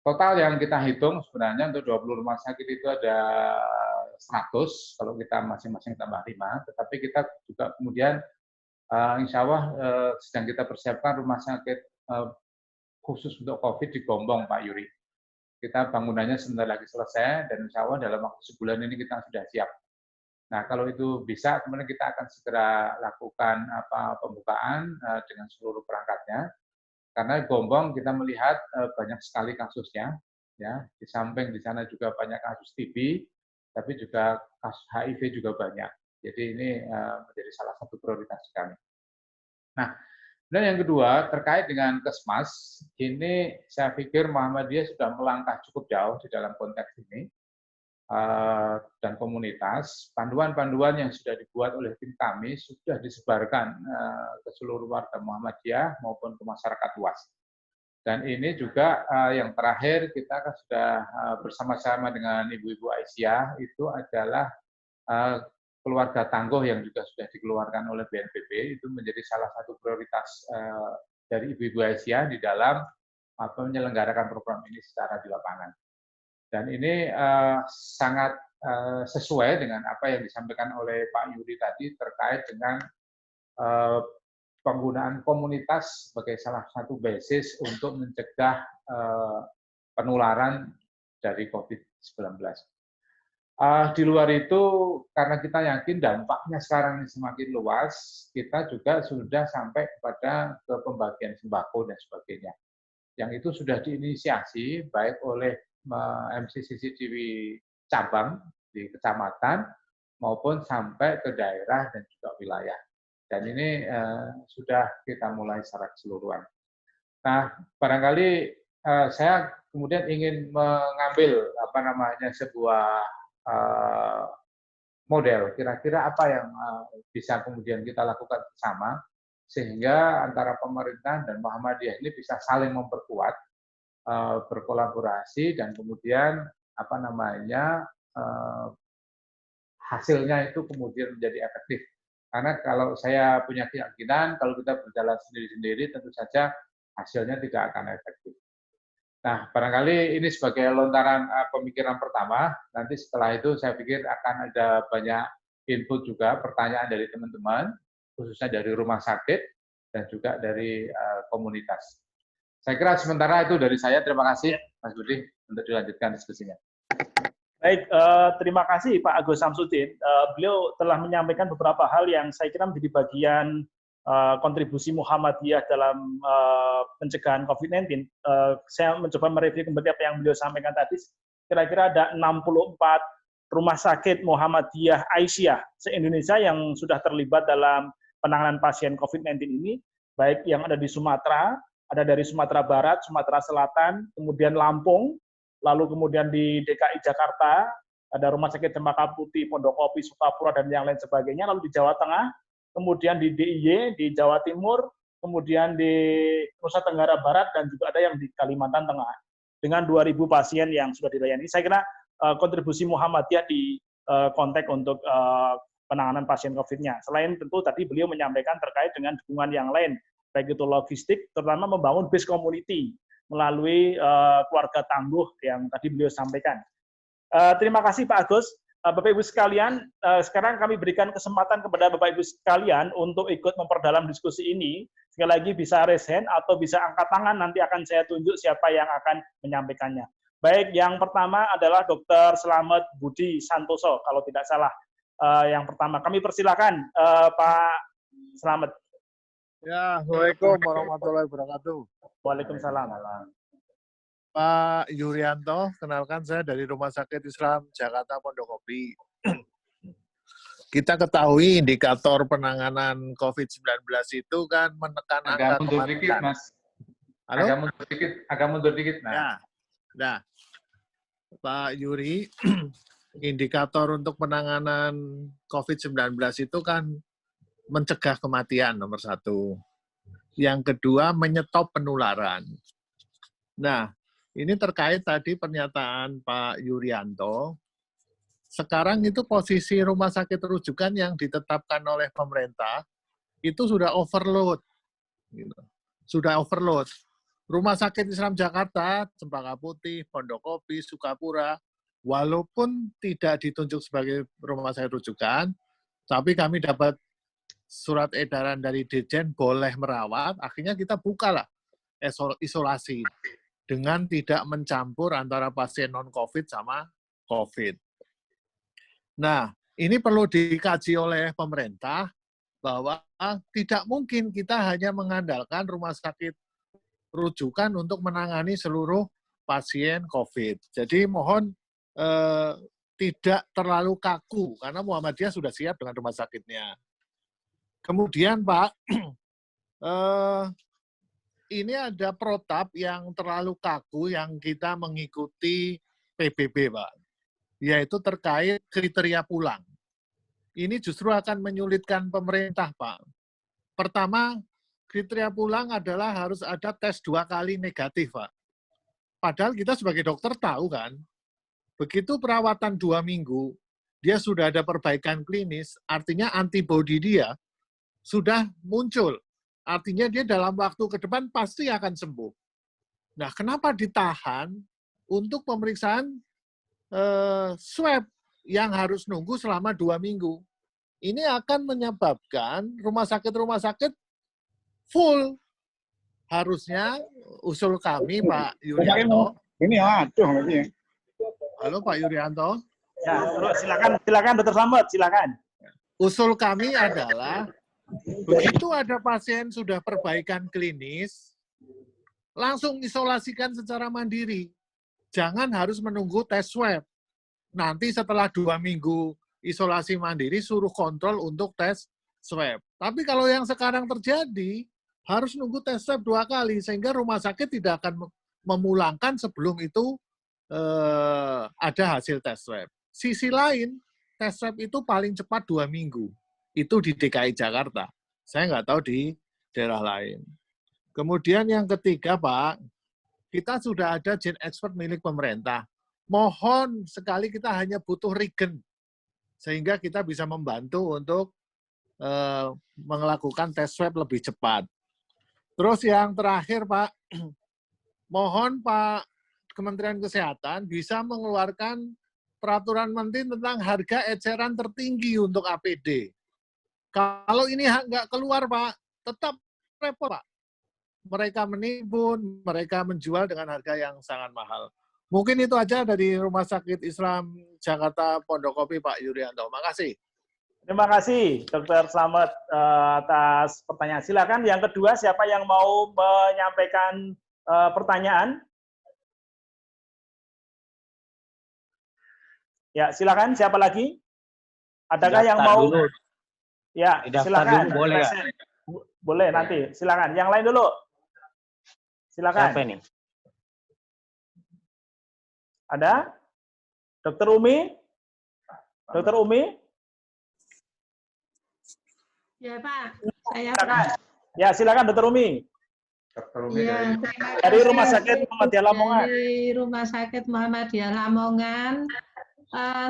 Total yang kita hitung sebenarnya untuk 20 rumah sakit itu ada 100, kalau kita masing-masing tambah 5, tetapi kita juga kemudian insya Allah sedang kita persiapkan rumah sakit khusus untuk COVID di Gombong, Pak Yuri. Kita bangunannya sebentar lagi selesai, dan insya Allah dalam waktu sebulan ini kita sudah siap. Nah, kalau itu bisa, kemudian kita akan segera lakukan pembukaan dengan seluruh perangkatnya, karena Gombong kita melihat banyak sekali kasusnya, ya. Di samping di sana juga banyak kasus TB, tapi juga kasus HIV juga banyak. Jadi ini menjadi salah satu prioritas kami. Nah, dan yang kedua terkait dengan Kesmas, ini saya pikir Muhammadiyah sudah melangkah cukup jauh di dalam konteks ini dan komunitas. Panduan-panduan yang sudah dibuat oleh tim kami sudah disebarkan ke seluruh warga Muhammadiyah maupun ke masyarakat luas. Dan ini juga yang terakhir kita kan sudah bersama-sama dengan Ibu-Ibu Aisyah itu adalah keluarga tangguh yang juga sudah dikeluarkan oleh BNPB, itu menjadi salah satu prioritas dari Ibu-Ibu Aisyah di dalam menyelenggarakan program ini secara di lapangan. Dan ini sangat sesuai dengan apa yang disampaikan oleh Pak Yuri tadi terkait dengan penggunaan komunitas sebagai salah satu basis untuk mencegah penularan dari COVID-19. Di luar itu, karena kita yakin dampaknya sekarang ini semakin luas, kita juga sudah sampai kepada ke pembagian sembako dan sebagainya. Yang itu sudah diinisiasi baik oleh MCCCDW cabang di kecamatan maupun sampai ke daerah dan juga wilayah. Dan ini sudah kita mulai secara keseluruhan. Nah, barangkali saya kemudian ingin mengambil sebuah model. Kira-kira apa yang bisa kemudian kita lakukan bersama sehingga antara pemerintah dan Muhammadiyah ini bisa saling memperkuat, berkolaborasi dan kemudian hasilnya itu kemudian menjadi efektif. Karena kalau saya punya keyakinan, kalau kita berjalan sendiri-sendiri, tentu saja hasilnya tidak akan efektif. Nah, barangkali ini sebagai lontaran pemikiran pertama. Nanti setelah itu saya pikir akan ada banyak input juga, pertanyaan dari teman-teman, khususnya dari rumah sakit dan juga dari komunitas. Saya kira sementara itu dari saya. Terima kasih, Mas Budi, untuk dilanjutkan diskusinya. Baik, terima kasih Pak Agus Samsudin. Beliau telah menyampaikan beberapa hal yang saya kira menjadi bagian kontribusi Muhammadiyah dalam pencegahan COVID-19. Saya mencoba mereview kembali apa yang beliau sampaikan tadi. Kira-kira ada 64 Rumah Sakit Muhammadiyah Aisyah se-Indonesia yang sudah terlibat dalam penanganan pasien COVID-19 ini, baik yang ada di Sumatera, ada dari Sumatera Barat, Sumatera Selatan, kemudian Lampung, lalu kemudian di DKI Jakarta, ada Rumah Sakit Cempaka Putih, Pondokopi, Sukapura, dan yang lain sebagainya, lalu di Jawa Tengah, kemudian di DIY, di Jawa Timur, kemudian di Nusa Tenggara Barat, dan juga ada yang di Kalimantan Tengah, dengan 2.000 pasien yang sudah dilayani. Saya kira kontribusi Muhammadiyah di konteks untuk penanganan pasien COVID-nya. Selain tentu tadi beliau menyampaikan terkait dengan dukungan yang lain, baik itu logistik, terutama membangun base community melalui keluarga tangguh yang tadi beliau sampaikan. Terima kasih Pak Agus. Bapak Ibu sekalian, sekarang kami berikan kesempatan kepada Bapak Ibu sekalian untuk ikut memperdalam diskusi ini. Sekali lagi bisa raise hand atau bisa angkat tangan, nanti akan saya tunjuk siapa yang akan menyampaikannya. Baik, yang pertama adalah Dr. Slamet Budi Santoso, kalau tidak salah. Yang pertama, kami persilakan Pak Slamet. Ya, Assalamualaikum warahmatullahi wabarakatuh. Waalaikumsalam. Pak Yuryanto, kenalkan saya dari Rumah Sakit Islam Jakarta Pondokopi. Kita ketahui indikator penanganan COVID-19 itu kan menekan angka Agak mundur dikit, kematian. Mas. Halo? Agak mundur dikit. Ya. Nah, Pak Yuri, indikator untuk penanganan COVID-19 itu kan mencegah kematian nomor 1. Yang kedua, menyetop penularan. Nah, ini terkait tadi pernyataan Pak Yuryanto. Sekarang itu posisi rumah sakit rujukan yang ditetapkan oleh pemerintah itu sudah overload. Sudah overload. Rumah Sakit Islam Jakarta, Cempaka Putih, Pondokopi, Sukapura, walaupun tidak ditunjuk sebagai rumah sakit rujukan, tapi kami dapat surat edaran dari Dirjen boleh merawat, akhirnya kita bukalah isolasi dengan tidak mencampur antara pasien non-COVID sama COVID. Nah, ini perlu dikaji oleh pemerintah bahwa tidak mungkin kita hanya mengandalkan rumah sakit rujukan untuk menangani seluruh pasien COVID. Jadi mohon tidak terlalu kaku, karena Muhammadiyah sudah siap dengan rumah sakitnya. Kemudian Pak, ini ada protap yang terlalu kaku yang kita mengikuti PBB, Pak. Yaitu terkait kriteria pulang. Ini justru akan menyulitkan pemerintah, Pak. Pertama, kriteria pulang adalah harus ada tes 2 kali negatif, Pak. Padahal kita sebagai dokter tahu kan, begitu perawatan 2 minggu, dia sudah ada perbaikan klinis, artinya antibodi dia sudah muncul. Artinya dia dalam waktu ke depan pasti akan sembuh. Nah, kenapa ditahan untuk pemeriksaan swab yang harus nunggu selama 2 minggu? Ini akan menyebabkan rumah sakit full. Harusnya usul kami, Pak Yuryanto. Ini aduh lagi. Halo Pak Yuryanto. Ya, terus silakan Dr. Slamet, silakan. Usul kami adalah begitu ada pasien sudah perbaikan klinis, langsung isolasikan secara mandiri. Jangan harus menunggu tes swab. Nanti setelah 2 minggu isolasi mandiri, suruh kontrol untuk tes swab. Tapi kalau yang sekarang terjadi, harus nunggu tes swab 2 kali, sehingga rumah sakit tidak akan memulangkan sebelum itu ada hasil tes swab. Sisi lain, tes swab itu paling cepat 2 minggu. Itu di DKI Jakarta. Saya nggak tahu di daerah lain. Kemudian yang ketiga, Pak, kita sudah ada gen expert milik pemerintah. Mohon sekali kita hanya butuh regen, sehingga kita bisa membantu untuk melakukan tes swab lebih cepat. Terus yang terakhir, Pak, mohon Pak Kementerian Kesehatan bisa mengeluarkan peraturan menteri tentang harga eceran tertinggi untuk APD. Kalau ini nggak keluar, Pak, tetap repot, Pak. Mereka menimbun, mereka menjual dengan harga yang sangat mahal. Mungkin itu aja dari Rumah Sakit Islam Jakarta Pondokopi, Pak Yuryanto. Makasih. Terima kasih, Dr. Slamet, atas pertanyaan. Silakan yang kedua, siapa yang mau menyampaikan pertanyaan? Ya, silakan. Siapa lagi? Adakah yang mau? Dulu. Ya, silakan. Dulu, boleh nggak? Boleh nanti. Silakan. Yang lain dulu. Silakan. Siapa ini? Ada? Dokter Umi? Dokter Umi? Ya Pak, saya Silakan. Ya, silakan Dokter Umi. Dr. Umi Ya, Dari Rumah Sakit Muhammadiyah Lamongan. Dari Rumah Sakit Muhammadiyah Lamongan,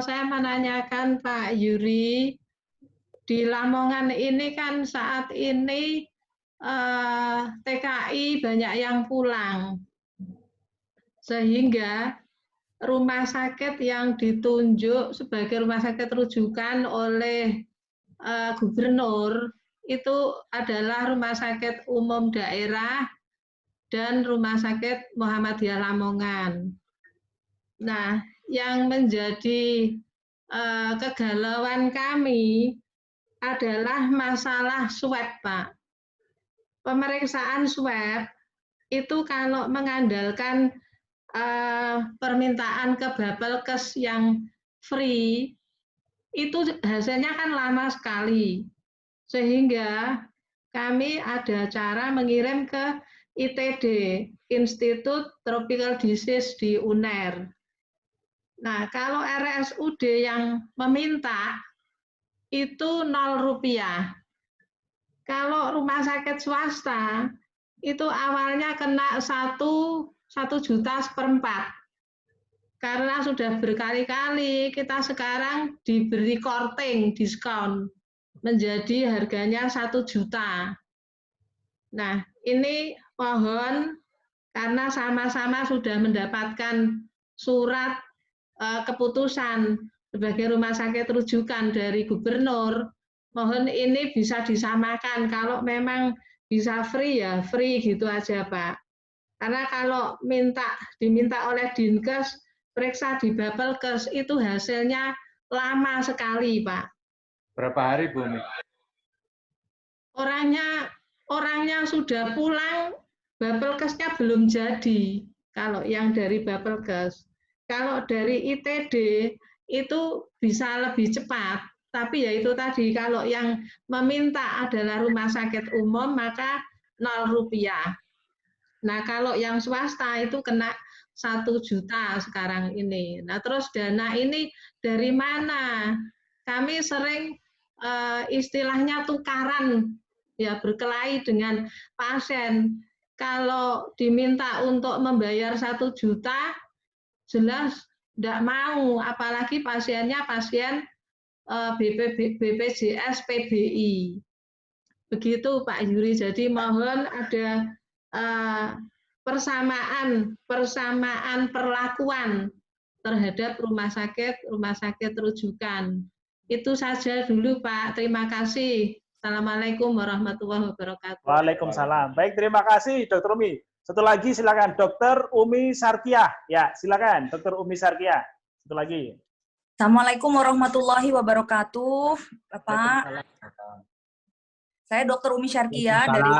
saya menanyakan Pak Yuri, di Lamongan ini kan saat ini TKI banyak yang pulang, sehingga rumah sakit yang ditunjuk sebagai rumah sakit rujukan oleh gubernur itu adalah Rumah Sakit Umum Daerah dan Rumah Sakit Muhammadiyah Lamongan. Nah, yang menjadi kegalauan kami adalah masalah swab, Pak. Pemeriksaan swab itu kalau mengandalkan permintaan ke Bapelkes yang free, itu hasilnya kan lama sekali. Sehingga kami ada cara mengirim ke ITD, Institut Tropical Disease di UNER. Nah, kalau RSUD yang meminta, itu 0 rupiah. Kalau rumah sakit swasta, itu awalnya kena 1 juta seperempat. Karena sudah berkali-kali kita sekarang diberi korting, diskon, menjadi harganya 1 juta. Nah, ini mohon karena sama-sama sudah mendapatkan surat keputusan sebagai rumah sakit rujukan dari gubernur, mohon ini bisa disamakan. Kalau memang bisa free ya free gitu aja Pak. Karena kalau diminta oleh Dinkes periksa di Bapelkes itu hasilnya lama sekali Pak. Berapa hari Bu? Orangnya sudah pulang, Bapelkesnya belum jadi. Kalau yang dari Bapelkes, kalau dari ITD itu bisa lebih cepat. Tapi ya itu tadi, kalau yang meminta adalah rumah sakit umum maka 0 rupiah. Nah kalau yang swasta itu kena 1 juta sekarang ini. Nah terus dana ini dari mana? Kami sering istilahnya tukaran, ya berkelahi dengan pasien. Kalau diminta untuk membayar 1 juta, jelas tidak mau, apalagi pasiennya pasien BPJS PBI. Begitu Pak Yuri, jadi mohon ada persamaan perlakuan terhadap rumah sakit rujukan. Itu saja dulu Pak, terima kasih. Assalamualaikum warahmatullahi wabarakatuh. Waalaikumsalam. Baik, terima kasih Dr. Umi. Satu lagi silakan Dr. Umi Sarkiah. Ya, silakan Dr. Umi Sarkiah. Satu lagi. Assalamualaikum warahmatullahi wabarakatuh, Bapak. Saya Dr. Umi Sarkiah dari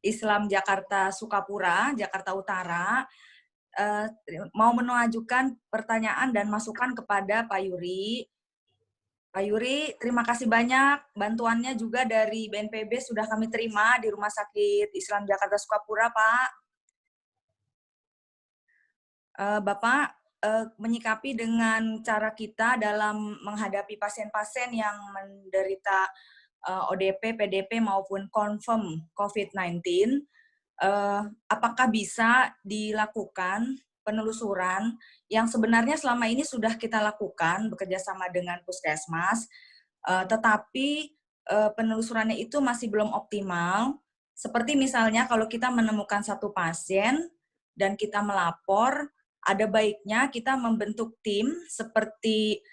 Islam Jakarta Sukapura, Jakarta Utara. Mau mengajukan pertanyaan dan masukan kepada Pak Yuri. Pak Yuri, terima kasih banyak. Bantuannya juga dari BNPB sudah kami terima di Rumah Sakit Islam Jakarta Sukapura, Pak. Bapak, menyikapi dengan cara kita dalam menghadapi pasien-pasien yang menderita ODP, PDP maupun confirm COVID-19, apakah bisa dilakukan penelusuran yang sebenarnya selama ini sudah kita lakukan bekerjasama dengan Puskesmas, tetapi penelusurannya itu masih belum optimal. Seperti misalnya kalau kita menemukan satu pasien dan kita melapor, ada baiknya kita membentuk tim seperti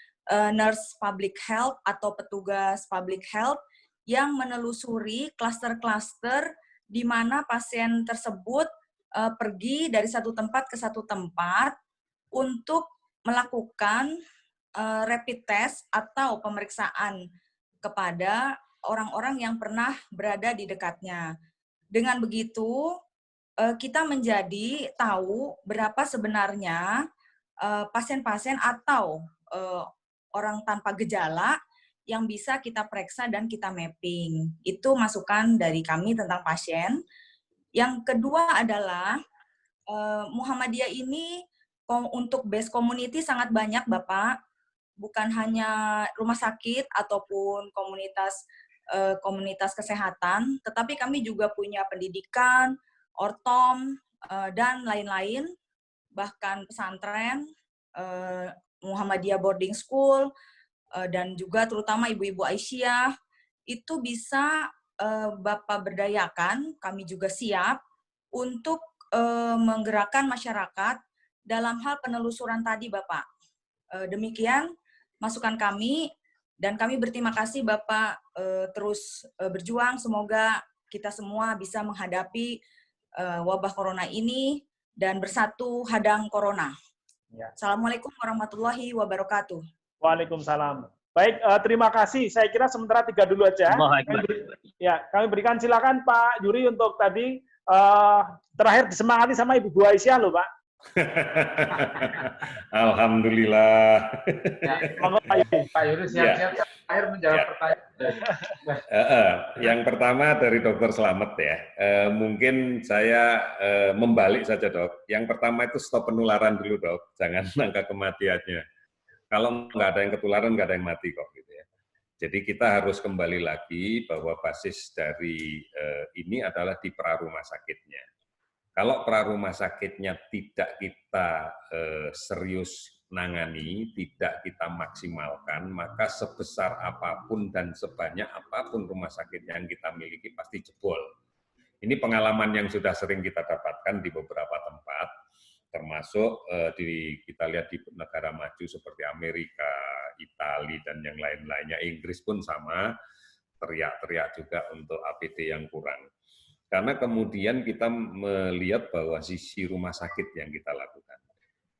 nurse public health atau petugas public health yang menelusuri klaster-klaster di mana pasien tersebut pergi dari satu tempat ke satu tempat untuk melakukan rapid test atau pemeriksaan kepada orang-orang yang pernah berada di dekatnya. Dengan begitu, kita menjadi tahu berapa sebenarnya pasien-pasien atau orang tanpa gejala yang bisa kita periksa dan kita mapping. Itu masukan dari kami tentang pasien. Yang kedua adalah Muhammadiyah ini untuk base community sangat banyak, Bapak. Bukan hanya rumah sakit ataupun komunitas kesehatan, tetapi kami juga punya pendidikan, ortom, dan lain-lain, bahkan pesantren, Muhammadiyah boarding school, dan juga terutama ibu-ibu Aisyah, itu bisa Bapak berdayakan, kami juga siap untuk menggerakkan masyarakat dalam hal penelusuran tadi, Bapak. Demikian masukan kami, dan kami berterima kasih Bapak terus berjuang. Semoga kita semua bisa menghadapi wabah corona ini dan bersatu hadang corona. Ya. Assalamualaikum warahmatullahi wabarakatuh. Waalaikumsalam. Baik, terima kasih. Saya kira sementara 3 dulu aja. Kami berikan silakan Pak Yuri untuk tadi terakhir disemangati sama Ibu Aisyah loh, Pak. Alhamdulillah. Pak Yuri siap-siap terakhir menjawab pertanyaan. Yang pertama dari Dokter Slamet ya. Mungkin saya membalik saja, Dok. Yang pertama itu stop penularan dulu, Dok. Jangan angka kematiannya. Kalau nggak ada yang ketularan, nggak ada yang mati kok, gitu ya. Jadi kita harus kembali lagi bahwa basis dari ini adalah di pra-rumah sakitnya. Kalau pra-rumah sakitnya tidak kita serius nangani, tidak kita maksimalkan, maka sebesar apapun dan sebanyak apapun rumah sakit yang kita miliki pasti jebol. Ini pengalaman yang sudah sering kita dapatkan di beberapa tempat, termasuk kita lihat di negara maju seperti Amerika, Italia, dan yang lain-lainnya. Inggris pun sama, teriak-teriak juga untuk APD yang kurang. Karena kemudian kita melihat bahwa sisi rumah sakit yang kita lakukan,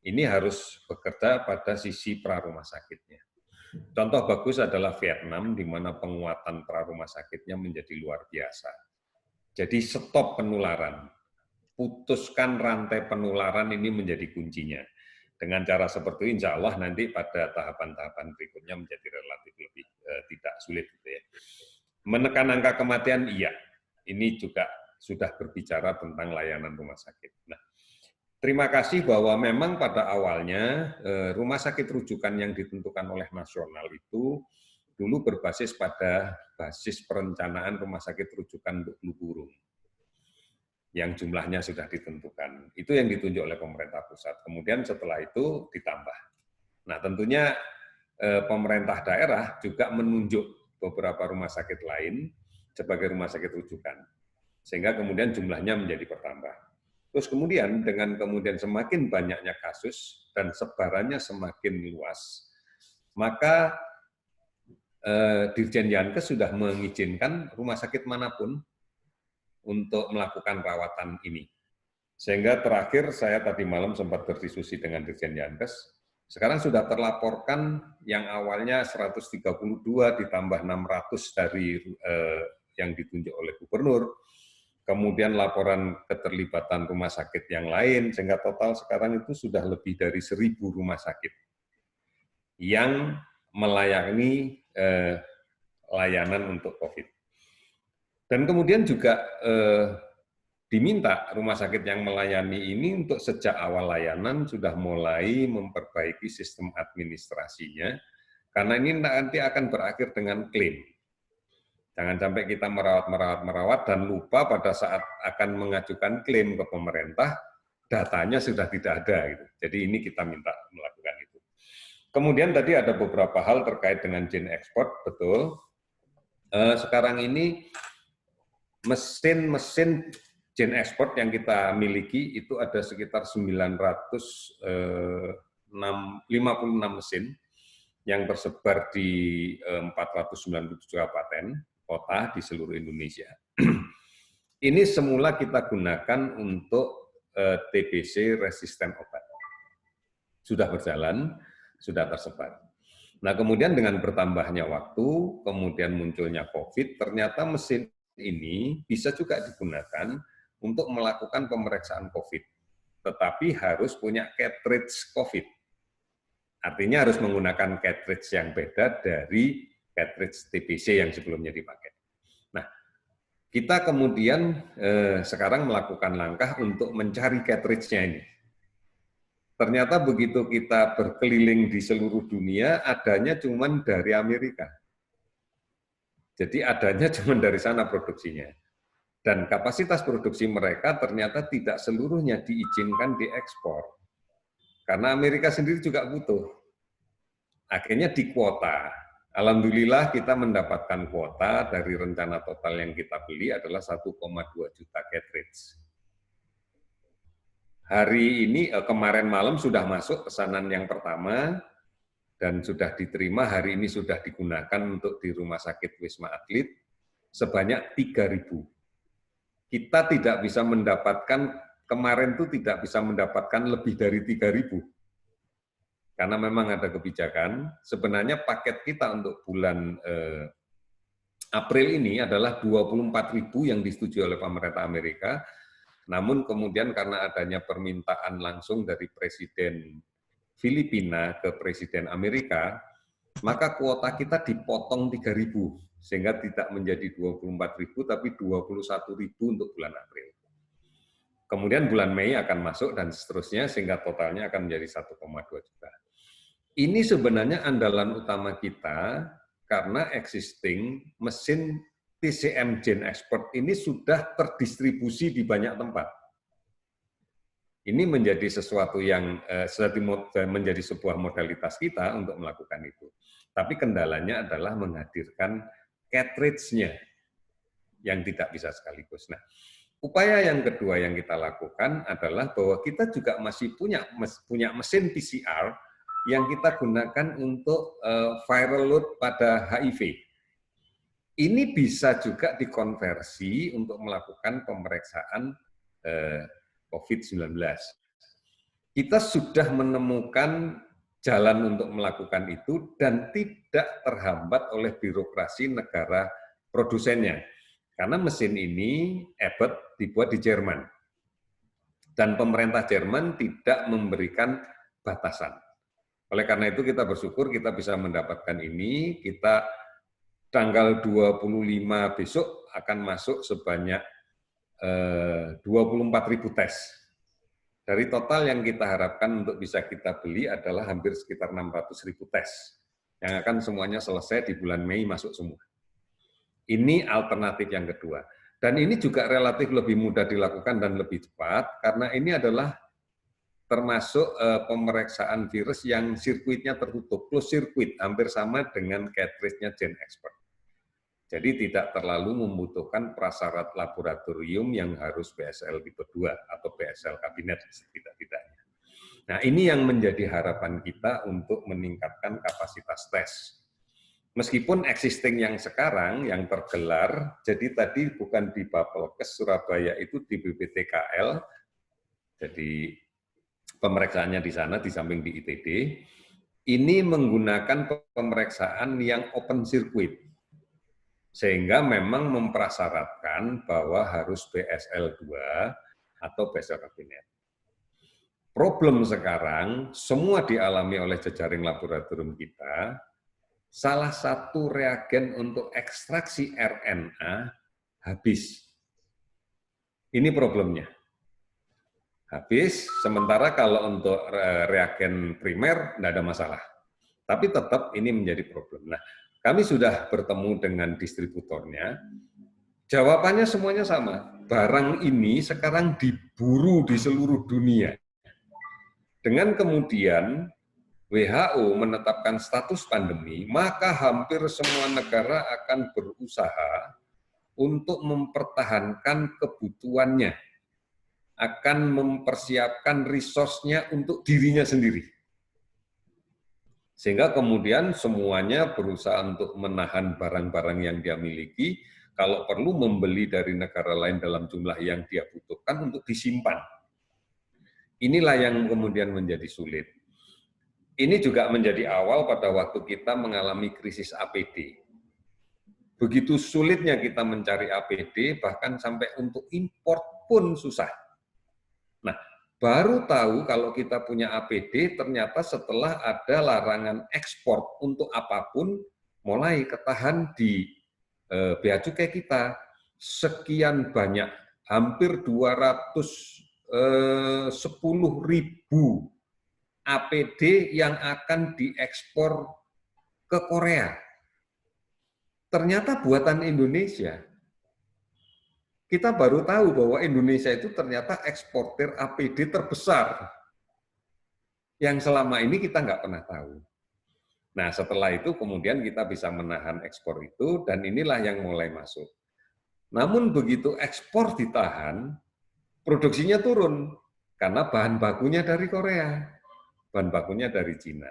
ini harus bekerja pada sisi pra-rumah sakitnya. Contoh bagus adalah Vietnam, di mana penguatan pra-rumah sakitnya menjadi luar biasa. Jadi stop penularan. Putuskan rantai penularan ini menjadi kuncinya. Dengan cara seperti itu, insya Allah nanti pada tahapan-tahapan berikutnya menjadi relatif lebih tidak sulit. Gitu ya. Menekan angka kematian, iya. Ini juga sudah berbicara tentang layanan rumah sakit. Nah, terima kasih bahwa memang pada awalnya rumah sakit rujukan yang ditentukan oleh nasional itu dulu berbasis pada basis perencanaan rumah sakit rujukan untuk flu burung, yang jumlahnya sudah ditentukan. Itu yang ditunjuk oleh pemerintah pusat. Kemudian setelah itu ditambah. Nah, tentunya pemerintah daerah juga menunjuk beberapa rumah sakit lain sebagai rumah sakit rujukan. Sehingga kemudian jumlahnya menjadi bertambah. Terus kemudian dengan kemudian semakin banyaknya kasus dan sebarannya semakin luas, maka Dirjen Yankes sudah mengizinkan rumah sakit manapun untuk melakukan rawatan ini. Sehingga terakhir saya tadi malam sempat berdiskusi dengan Dirjen Yankes, sekarang sudah terlaporkan yang awalnya 132 ditambah 600 dari yang ditunjuk oleh gubernur, kemudian laporan keterlibatan rumah sakit yang lain, sehingga total sekarang itu sudah lebih dari 1.000 rumah sakit yang melayani layanan untuk COVID. Dan kemudian juga diminta rumah sakit yang melayani ini untuk sejak awal layanan sudah mulai memperbaiki sistem administrasinya, karena ini nanti akan berakhir dengan klaim. Jangan sampai kita merawat dan lupa pada saat akan mengajukan klaim ke pemerintah, datanya sudah tidak ada. Gitu. Jadi ini kita minta melakukan itu. Kemudian tadi ada beberapa hal terkait dengan izin ekspor, betul. Sekarang ini mesin-mesin izin ekspor yang kita miliki itu ada sekitar 956 mesin yang tersebar di 497 kabupaten kota di seluruh Indonesia. Ini semula kita gunakan untuk TBC resisten obat. Sudah berjalan, sudah tersebar. Nah, kemudian dengan bertambahnya waktu, kemudian munculnya COVID, ternyata mesin ini bisa juga digunakan untuk melakukan pemeriksaan COVID. Tetapi harus punya cartridge COVID. Artinya harus menggunakan cartridge yang beda dari cartridge TBC yang sebelumnya dipakai. Nah, kita kemudian sekarang melakukan langkah untuk mencari cartridge-nya ini. Ternyata begitu kita berkeliling di seluruh dunia, adanya cuma dari Amerika. Jadi adanya cuma dari sana produksinya. Dan kapasitas produksi mereka ternyata tidak seluruhnya diizinkan diekspor. Karena Amerika sendiri juga butuh. Akhirnya dikuota. Alhamdulillah kita mendapatkan kuota dari rencana total yang kita beli adalah 1,2 juta cartridge. Hari ini, kemarin malam sudah masuk pesanan yang pertama, dan sudah diterima, hari ini sudah digunakan untuk di Rumah Sakit Wisma Atlet, sebanyak 3.000. Kita tidak bisa mendapatkan, kemarin itu tidak bisa mendapatkan lebih dari 3.000. Karena memang ada kebijakan, sebenarnya paket kita untuk bulan April ini adalah 24.000 yang disetujui oleh pemerintah Amerika, namun kemudian karena adanya permintaan langsung dari Presiden Filipina ke Presiden Amerika, maka kuota kita dipotong 3.000, sehingga tidak menjadi 24.000, tapi 21.000 untuk bulan April. Kemudian bulan Mei akan masuk dan seterusnya, sehingga totalnya akan menjadi 1,2 juta. Ini sebenarnya andalan utama kita, karena existing mesin TCM Gen Expert ini sudah terdistribusi di banyak tempat. Ini menjadi sesuatu yang menjadi sebuah modalitas kita untuk melakukan itu. Tapi kendalanya adalah menghadirkan cartridge-nya yang tidak bisa sekaligus. Nah, upaya yang kedua yang kita lakukan adalah bahwa kita juga masih punya mesin PCR yang kita gunakan untuk viral load pada HIV. Ini bisa juga dikonversi untuk melakukan pemeriksaan COVID-19. Kita sudah menemukan jalan untuk melakukan itu dan tidak terhambat oleh birokrasi negara produsennya. Karena mesin ini Abbott dibuat di Jerman. Dan pemerintah Jerman tidak memberikan batasan. Oleh karena itu kita bersyukur kita bisa mendapatkan ini, kita tanggal 25 besok akan masuk sebanyak 24.000 tes. Dari total yang kita harapkan untuk bisa kita beli adalah hampir sekitar 600.000 tes. Yang akan semuanya selesai di bulan Mei masuk semua. Ini alternatif yang kedua. Dan ini juga relatif lebih mudah dilakukan dan lebih cepat, karena ini adalah termasuk pemeriksaan virus yang sirkuitnya tertutup, closed circuit, hampir sama dengan cartridge-nya Gen Expert. Jadi tidak terlalu membutuhkan prasyarat laboratorium yang harus BSL tipe 2 atau BSL kabinet setidak-tidaknya. Nah, ini yang menjadi harapan kita untuk meningkatkan kapasitas tes. Meskipun existing yang sekarang, yang tergelar, jadi tadi bukan di Bapelkes Surabaya, itu di BPTKL, jadi pemeriksaannya di sana, di samping di ITD, ini menggunakan pemeriksaan yang open circuit. Sehingga memang memprasyaratkan bahwa harus BSL 2 atau BSL kabinet. Problem sekarang, semua dialami oleh jejaring laboratorium kita, salah satu reagen untuk ekstraksi RNA habis. Ini problemnya. Habis, sementara kalau untuk reagen primer, tidak ada masalah. Tapi tetap ini menjadi problem. Nah, kami sudah bertemu dengan distributornya, jawabannya semuanya sama. Barang ini sekarang diburu di seluruh dunia. Dengan kemudian WHO menetapkan status pandemi, maka hampir semua negara akan berusaha untuk mempertahankan kebutuhannya, akan mempersiapkan resource-nya untuk dirinya sendiri. Sehingga kemudian semuanya berusaha untuk menahan barang-barang yang dia miliki, kalau perlu membeli dari negara lain dalam jumlah yang dia butuhkan untuk disimpan. Inilah yang kemudian menjadi sulit. Ini juga menjadi awal pada waktu kita mengalami krisis APD. Begitu sulitnya kita mencari APD, bahkan sampai untuk import pun susah. Nah, Baru tahu kalau kita punya APD ternyata setelah ada larangan ekspor untuk apapun mulai ketahan di bea cukai kita sekian banyak, hampir 210.000 APD yang akan diekspor ke Korea. Ternyata buatan Indonesia. Kita baru tahu bahwa Indonesia itu ternyata eksportir APD terbesar. Yang selama ini kita nggak pernah tahu. Nah, setelah itu kemudian kita bisa menahan ekspor itu, dan inilah yang mulai masuk. Namun begitu ekspor ditahan, produksinya turun, karena bahan bakunya dari Korea, bahan bakunya dari Cina.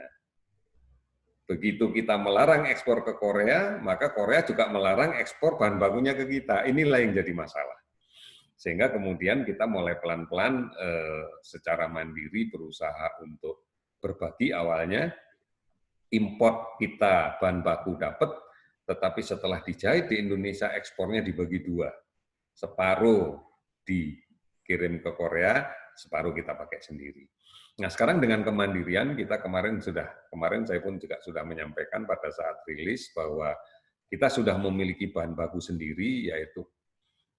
Begitu kita melarang ekspor ke Korea, maka Korea juga melarang ekspor bahan bakunya ke kita. Inilah yang jadi masalah. Sehingga kemudian kita mulai pelan-pelan secara mandiri berusaha untuk berbagi. Awalnya import kita bahan baku dapat, tetapi setelah dijahit di Indonesia ekspornya dibagi dua. Separuh dikirim ke Korea, separuh kita pakai sendiri. Nah, sekarang dengan kemandirian kita kemarin saya pun juga sudah menyampaikan pada saat rilis bahwa kita sudah memiliki bahan baku sendiri, yaitu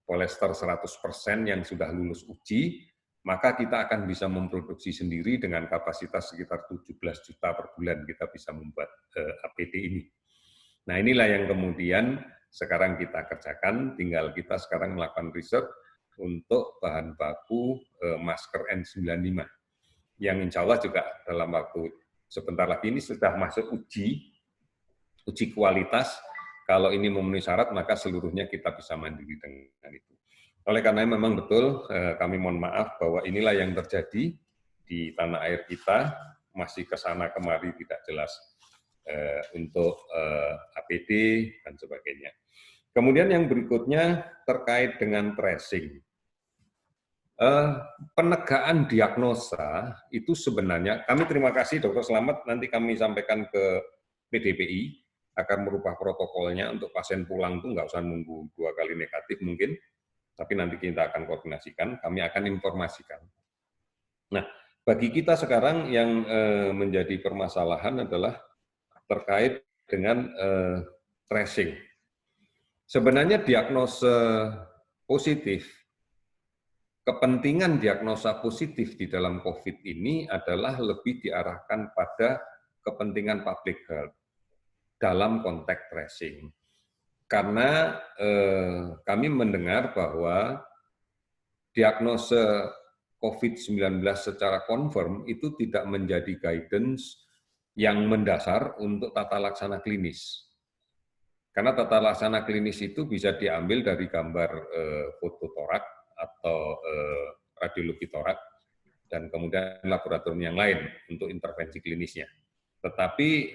polyester 100% yang sudah lulus uji, maka kita akan bisa memproduksi sendiri dengan kapasitas sekitar 17 juta per bulan kita bisa membuat APD ini. Nah, inilah yang kemudian sekarang kita kerjakan, tinggal kita sekarang melakukan riset untuk bahan baku masker N95. Yang insya Allah juga dalam waktu sebentar lagi ini sudah masuk uji kualitas. Kalau ini memenuhi syarat, maka seluruhnya kita bisa mandiri dengan itu. Oleh karena memang betul, kami mohon maaf bahwa inilah yang terjadi di tanah air kita, masih kesana kemari tidak jelas untuk APD dan sebagainya. Kemudian yang berikutnya terkait dengan tracing. Penegakan diagnosa itu sebenarnya, kami terima kasih Dr. Slamet, nanti kami sampaikan ke PDPI, akan merubah protokolnya untuk pasien pulang itu nggak usah nunggu 2 kali negatif mungkin, tapi nanti kita akan koordinasikan, kami akan informasikan. Nah, bagi kita sekarang yang menjadi permasalahan adalah terkait dengan tracing. Sebenarnya diagnosa positif, kepentingan diagnosa positif di dalam COVID ini adalah lebih diarahkan pada kepentingan public health dalam konteks tracing. Karena kami mendengar bahwa diagnosa COVID-19 secara confirm itu tidak menjadi guidance yang mendasar untuk tata laksana klinis. Karena tata laksana klinis itu bisa diambil dari gambar foto torak atau radiologi torak, dan kemudian laboratorium yang lain untuk intervensi klinisnya. Tetapi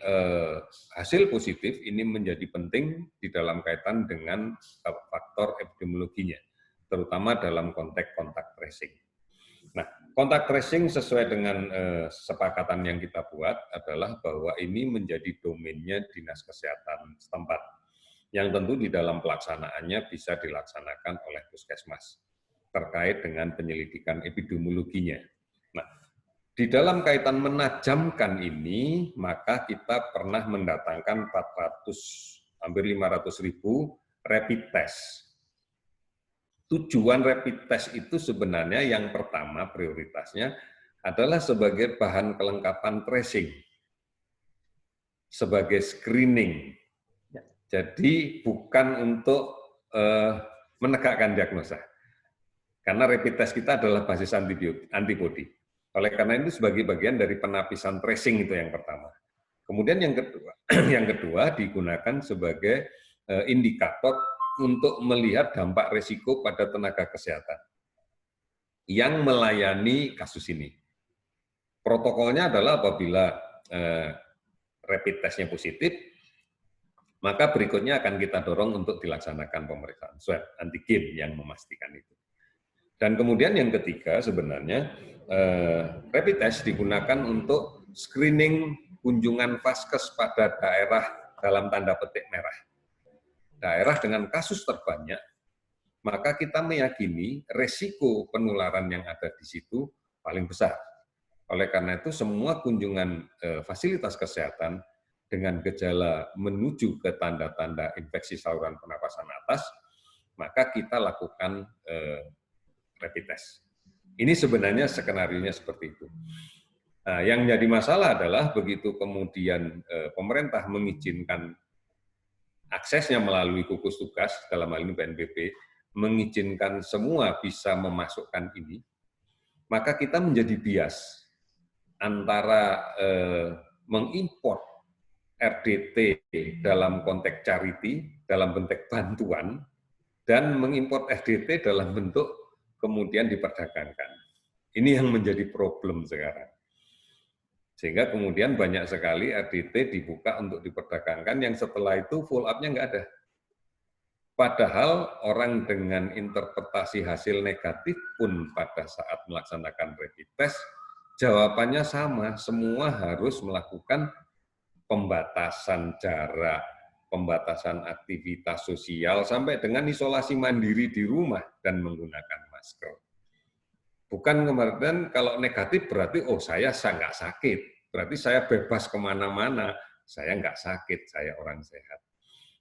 hasil positif ini menjadi penting di dalam kaitan dengan faktor epidemiologinya, terutama dalam konteks kontak tracing. Nah, kontak tracing sesuai dengan kesepakatan yang kita buat adalah bahwa ini menjadi domainnya Dinas Kesehatan setempat, yang tentu di dalam pelaksanaannya bisa dilaksanakan oleh puskesmas terkait dengan penyelidikan epidemiologinya. Nah, di dalam kaitan menajamkan ini, maka kita pernah mendatangkan hampir 500.000 rapid test. Tujuan rapid test itu sebenarnya yang pertama prioritasnya adalah sebagai bahan kelengkapan tracing, sebagai screening. Jadi bukan untuk menegakkan diagnosa. Karena rapid test kita adalah basis antibody. Oleh karena itu sebagai bagian dari penapisan tracing itu yang pertama. Kemudian yang kedua digunakan sebagai indikator untuk melihat dampak resiko pada tenaga kesehatan yang melayani kasus ini. Protokolnya adalah apabila rapid testnya positif, maka berikutnya akan kita dorong untuk dilaksanakan pemeriksaan swab antigen yang memastikan itu. Dan kemudian yang ketiga sebenarnya rapid test digunakan untuk screening kunjungan vaskes pada daerah dalam tanda petik merah. Daerah dengan kasus terbanyak, maka kita meyakini resiko penularan yang ada di situ paling besar. Oleh karena itu, semua kunjungan fasilitas kesehatan dengan gejala menuju ke tanda-tanda infeksi saluran pernapasan atas, maka kita lakukan rapid test. Ini sebenarnya skenarionya seperti itu. Nah, yang jadi masalah adalah begitu kemudian pemerintah mengizinkan aksesnya melalui gugus tugas, dalam hal ini BNPB, mengizinkan semua bisa memasukkan ini, maka kita menjadi bias antara mengimpor RDT dalam konteks charity, dalam bentuk bantuan, dan mengimpor RDT dalam bentuk kemudian diperdagangkan. Ini yang menjadi problem sekarang. Sehingga kemudian banyak sekali RDT dibuka untuk diperdagangkan, yang setelah itu follow up-nya nggak ada. Padahal orang dengan interpretasi hasil negatif pun pada saat melaksanakan rapid test, jawabannya sama, semua harus melakukan pembatasan jarak, pembatasan aktivitas sosial, sampai dengan isolasi mandiri di rumah dan menggunakan masker. Bukan kemudian kalau negatif berarti, oh saya nggak sakit, berarti saya bebas kemana-mana, saya nggak sakit, saya orang sehat.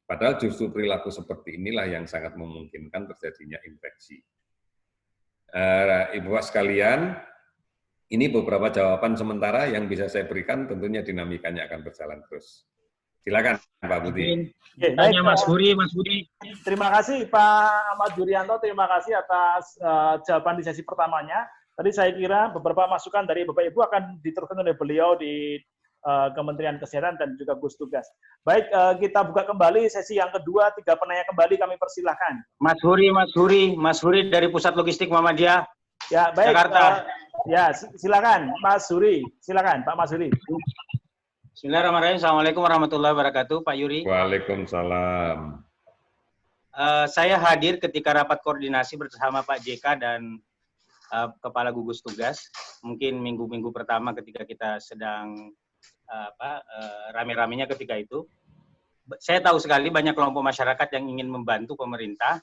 Padahal justru perilaku seperti inilah yang sangat memungkinkan terjadinya infeksi. Ibu Bapak sekalian, ini beberapa jawaban sementara yang bisa saya berikan, tentunya dinamikanya akan berjalan terus. Silakan Pak Budi. Tanya Mas Budi, Mas Budi. Terima kasih Pak Ahmad Yuryanto, terima kasih atas jawaban di sesi pertamanya. Tadi saya kira beberapa masukan dari Bapak Ibu akan diteruskan oleh beliau di Kementerian Kesehatan dan juga gugus tugas. Baik, kita buka kembali sesi yang kedua, 3 penanya kembali kami persilahkan. Mas Huri dari Pusat Logistik Muhammadiyah. Ya, baik. Jakarta. Ya, silakan Mas Huri. Silakan Pak Mas Huri. Bismillahirrahmanirrahim. Assalamualaikum warahmatullahi wabarakatuh, Pak Yuri. Waalaikumsalam. Saya hadir ketika rapat koordinasi bersama Pak JK dan Kepala Gugus Tugas. Mungkin minggu-minggu pertama ketika kita sedang rame-ramenya ketika itu. Saya tahu sekali banyak kelompok masyarakat yang ingin membantu pemerintah,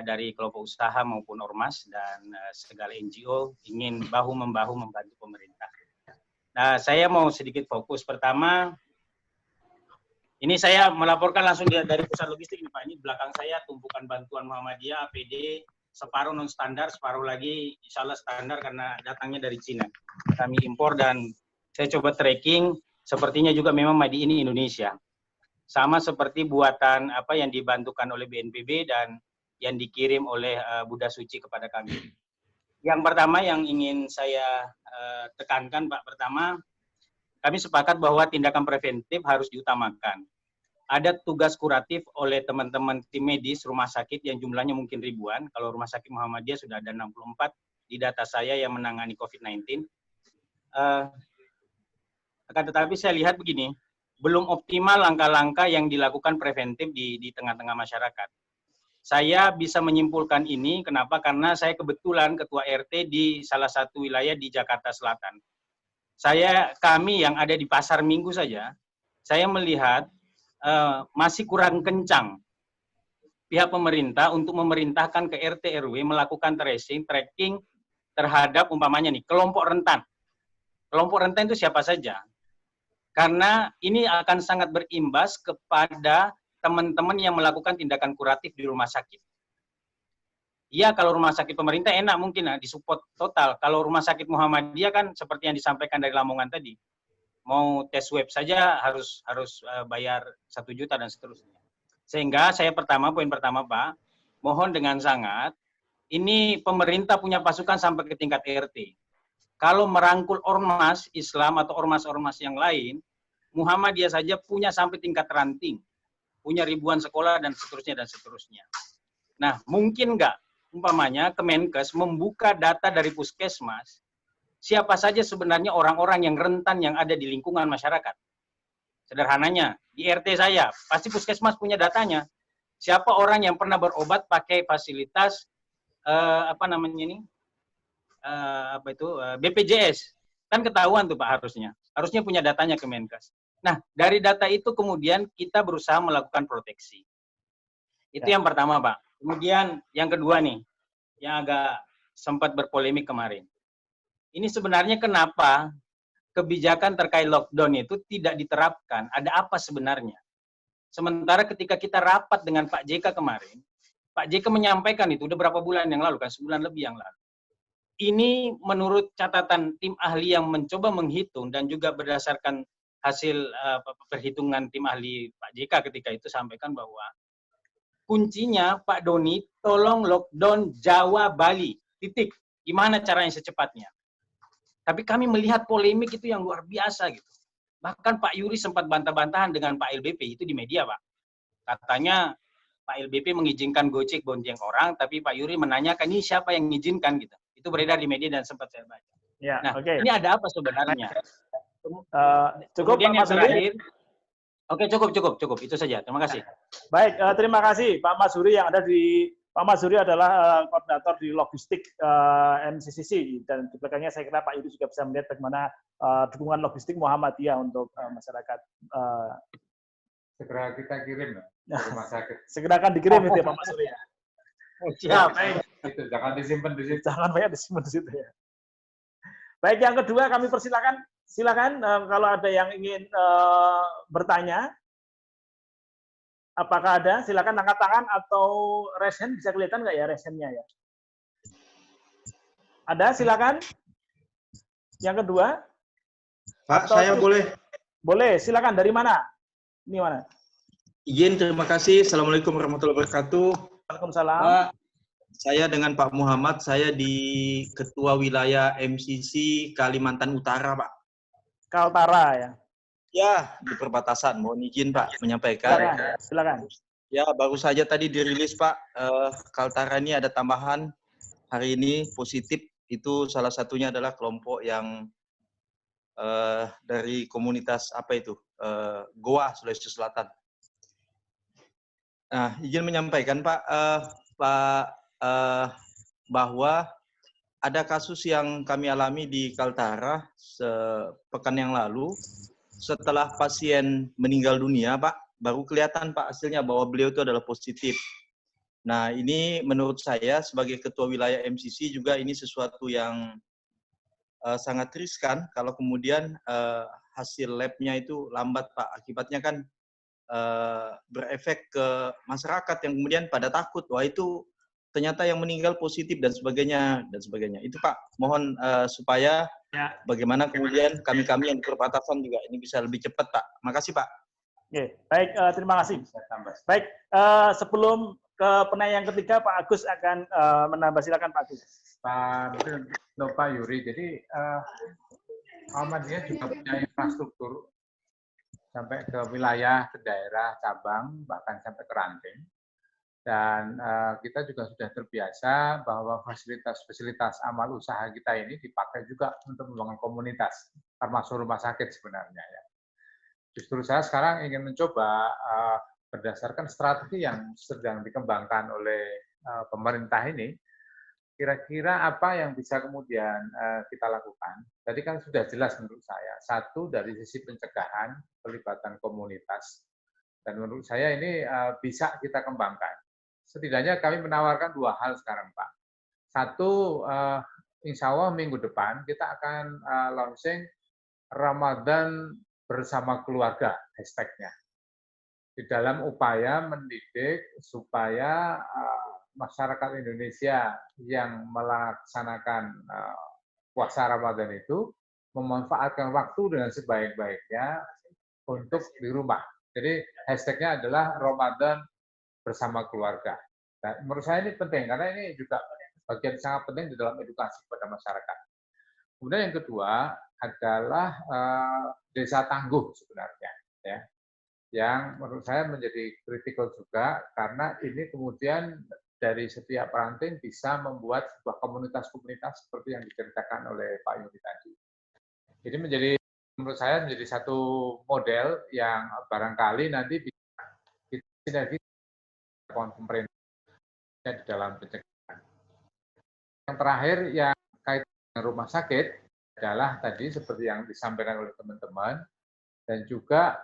dari kelompok usaha maupun ormas dan segala NGO ingin bahu-membahu membantu pemerintah. Nah, saya mau sedikit fokus. Pertama, ini saya melaporkan langsung dari pusat logistik nih Pak. Ini belakang saya tumpukan bantuan Muhammadiyah, APD, separuh non standar, separuh lagi insya Allah standar karena datangnya dari Cina. Kami impor dan saya coba tracking, sepertinya juga memang made in Indonesia. Sama seperti buatan apa yang dibantukan oleh BNPB dan yang dikirim oleh Buddha Suci kepada kami. Yang pertama yang ingin saya tekankan, Pak, pertama, kami sepakat bahwa tindakan preventif harus diutamakan. Ada tugas kuratif oleh teman-teman tim medis rumah sakit yang jumlahnya mungkin ribuan. Kalau Rumah Sakit Muhammadiyah sudah ada 64 di data saya yang menangani COVID-19. Akan tetapi saya lihat begini, belum optimal langkah-langkah yang dilakukan preventif di tengah-tengah masyarakat. Saya bisa menyimpulkan ini, kenapa? Karena saya kebetulan ketua RT di salah satu wilayah di Jakarta Selatan. Kami yang ada di Pasar Minggu saja, saya melihat masih kurang kencang pihak pemerintah untuk memerintahkan ke RT RW melakukan tracking terhadap umpamanya nih kelompok rentan. Kelompok rentan itu siapa saja? Karena ini akan sangat berimbas kepada teman-teman yang melakukan tindakan kuratif di rumah sakit. Iya, kalau rumah sakit pemerintah enak mungkin disupport total. Kalau rumah sakit Muhammadiyah kan seperti yang disampaikan dari Lamongan tadi, mau tes swab saja harus bayar 1 juta dan seterusnya. Sehingga poin pertama Pak, mohon dengan sangat, ini pemerintah punya pasukan sampai ke tingkat RT. Kalau merangkul ormas Islam atau ormas-ormas yang lain, Muhammadiyah saja punya sampai tingkat ranting. Punya ribuan sekolah dan seterusnya dan seterusnya. Nah, mungkin nggak umpamanya Kemenkes membuka data dari puskesmas, siapa saja sebenarnya orang-orang yang rentan yang ada di lingkungan masyarakat. Sederhananya, di RT saya, pasti puskesmas punya datanya. Siapa orang yang pernah berobat pakai fasilitas BPJS. Kan ketahuan tuh Pak harusnya. Harusnya punya datanya Kemenkes. Nah, dari data itu kemudian kita berusaha melakukan proteksi. Itu yang pertama, Pak. Kemudian yang kedua nih, yang agak sempat berpolemik kemarin. ini sebenarnya kenapa kebijakan terkait lockdown itu tidak diterapkan? Ada apa sebenarnya? Sementara ketika kita rapat dengan Pak JK kemarin, Pak JK menyampaikan itu udah berapa bulan yang lalu, kan sebulan lebih yang lalu. Ini menurut catatan tim ahli yang mencoba menghitung dan juga berdasarkan hasil perhitungan tim ahli Pak JK ketika itu sampaikan bahwa kuncinya Pak Doni, tolong lockdown Jawa, Bali, titik. Gimana caranya secepatnya? Tapi kami melihat polemik itu yang luar biasa gitu. Bahkan Pak Yuri sempat bantah-bantahan dengan Pak LBP, itu di media Pak. Katanya Pak LBP mengizinkan Gojek bonceng orang, tapi Pak Yuri menanyakan ini siapa yang mengizinkan gitu. Itu beredar di media dan sempat saya baca. Ya, Nah, oke. ini ada apa sebenarnya? Cukup Kemudian Pak yang Mas Huri? terakhir, oke cukup, itu saja. Terima kasih. Baik, terima kasih Pak Mas Huri yang ada di Pak Mas Huri adalah koordinator di logistik MCCC dan di belakangnya saya kira Pak Yudi juga bisa melihat bagaimana dukungan logistik Muhammadiyah untuk masyarakat. Segera kita kirim ke rumah sakit. Segera akan dikirim itu ya Pak Mas Huri. Siap. Itu jangan disimpan di situ. Jangan banyak disimpan di situ ya. Baik, yang kedua kami persilakan. Silakan kalau ada yang ingin bertanya. Apakah ada? Silakan angkat tangan atau raise hand, bisa kelihatan nggak ya raise hand-nya ya? Ada, silakan. Yang kedua. Pak, saya boleh? Boleh, silakan. Dari mana? Ini mana? Izin, terima kasih. Assalamualaikum warahmatullahi wabarakatuh. Waalaikumsalam. Pak, saya dengan Pak Muhammad, saya di Ketua Wilayah MCC Kalimantan Utara, Pak. Kaltara ya? Ya, di perbatasan. Mohon izin, Pak, menyampaikan. Silakan. Ya, baru saja tadi dirilis, Pak. Kaltara ini ada tambahan hari ini positif. Itu salah satunya adalah kelompok yang dari komunitas apa itu? Goa, Sulawesi Selatan. Nah, izin menyampaikan, Pak, bahwa ada kasus yang kami alami di Kaltara sepekan yang lalu. Setelah pasien meninggal dunia, Pak, baru kelihatan, Pak, hasilnya bahwa beliau itu adalah positif. Nah, ini menurut saya sebagai Ketua Wilayah MCC juga ini sesuatu yang sangat riskan kalau kemudian hasil lab-nya itu lambat, Pak. Akibatnya kan berefek ke masyarakat yang kemudian pada takut, wah itu ternyata yang meninggal positif dan sebagainya dan sebagainya. Itu Pak, mohon supaya bagaimana kemudian kami-kami yang di perbatasan juga ini bisa lebih cepat, Pak. Makasih, Pak. Oke, baik, terima kasih. Baik, sebelum ke penanya yang ketiga, Pak Agus akan menambah. Silakan Pak Agus. Pak Yuri, jadi Muhammadiyah juga punya infrastruktur sampai ke wilayah, ke daerah, cabang, bahkan sampai ke ranting. Dan kita juga sudah terbiasa bahwa fasilitas-fasilitas amal usaha kita ini dipakai juga untuk membangun komunitas, termasuk rumah sakit sebenarnya. Ya. Justru saya sekarang ingin mencoba berdasarkan strategi yang sedang dikembangkan oleh pemerintah ini, kira-kira apa yang bisa kemudian kita lakukan. Tadi kan sudah jelas menurut saya, satu dari sisi pencegahan, pelibatan komunitas, dan menurut saya ini bisa kita kembangkan. Setidaknya kami menawarkan dua hal sekarang, Pak. Satu, insya Allah minggu depan kita akan launching Ramadan bersama keluarga, hashtag-nya. Di dalam upaya mendidik supaya masyarakat Indonesia yang melaksanakan puasa Ramadan itu memanfaatkan waktu dengan sebaik-baiknya untuk di rumah. Jadi hashtag-nya adalah Ramadan bersama keluarga. Nah, menurut saya ini penting karena ini juga bagian sangat penting di dalam edukasi kepada masyarakat. Kemudian yang kedua adalah desa tangguh sebenarnya, ya, yang menurut saya menjadi kritikal juga karena ini kemudian dari setiap ranting bisa membuat sebuah komunitas-komunitas seperti yang diceritakan oleh Pak Yudi tadi. Jadi menurut saya menjadi satu model yang barangkali nanti bisa sinergi pemerintah di dalam pencegahan. Yang terakhir yang kaitan dengan rumah sakit adalah tadi seperti yang disampaikan oleh teman-teman dan juga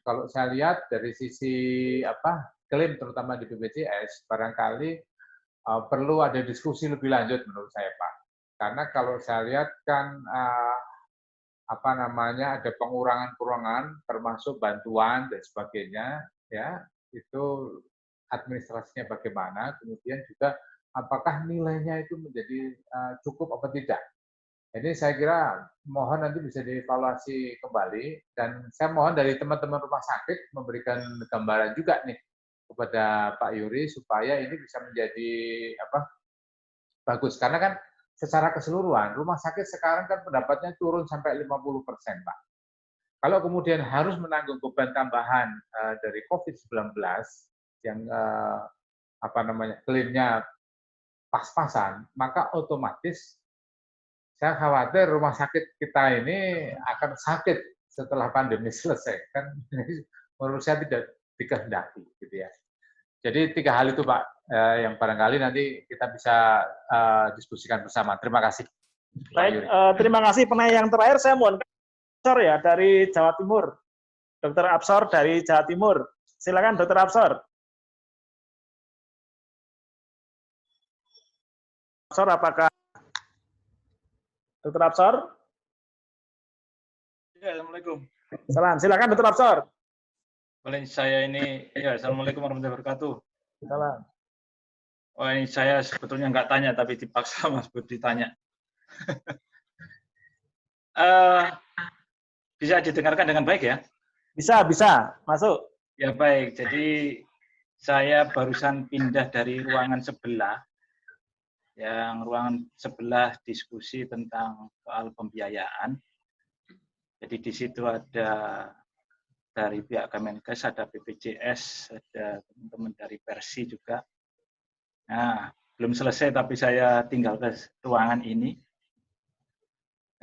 kalau saya lihat dari sisi klaim terutama di BPJS barangkali perlu ada diskusi lebih lanjut menurut saya Pak. Karena kalau saya lihat kan ada pengurangan termasuk bantuan dan sebagainya, ya itu administrasinya bagaimana, kemudian juga apakah nilainya itu menjadi cukup apa tidak. Jadi saya kira mohon nanti bisa dievaluasi kembali, dan saya mohon dari teman-teman rumah sakit memberikan gambaran juga nih kepada Pak Yuri supaya ini bisa menjadi bagus. Karena kan secara keseluruhan rumah sakit sekarang kan pendapatnya turun sampai 50%, Pak. Kalau kemudian harus menanggung beban tambahan dari COVID-19 yang klaimnya pas-pasan, maka otomatis saya khawatir rumah sakit kita ini akan sakit setelah pandemi selesai. Kan menurut saya tidak dikehendaki, gitu ya. Jadi 3 hal itu, Pak, yang barangkali nanti kita bisa diskusikan bersama. Terima kasih. Baik, terima kasih. Penanya yang terakhir saya mohon Absor ya dari Jawa Timur. Dr. Absor dari Jawa Timur. Silakan Dr. Absor. Absor, apakah Dr. Absor? Ya, Assalamualaikum. Salam. Silakan Dr. Absor. Boleh saya ini, ya Assalamualaikum warahmatullahi wabarakatuh. Salam. Oh, ini saya sebetulnya nggak tanya, tapi dipaksa Mas Budi tanya. Bisa didengarkan dengan baik ya? Bisa, bisa. Masuk. Ya baik, jadi saya barusan pindah dari ruangan sebelah, yang ruangan sebelah diskusi tentang soal pembiayaan. Jadi di situ ada dari pihak Kemenkes, ada BPJS, ada teman-teman dari Persi juga. Nah, belum selesai tapi saya tinggal ke ruangan ini.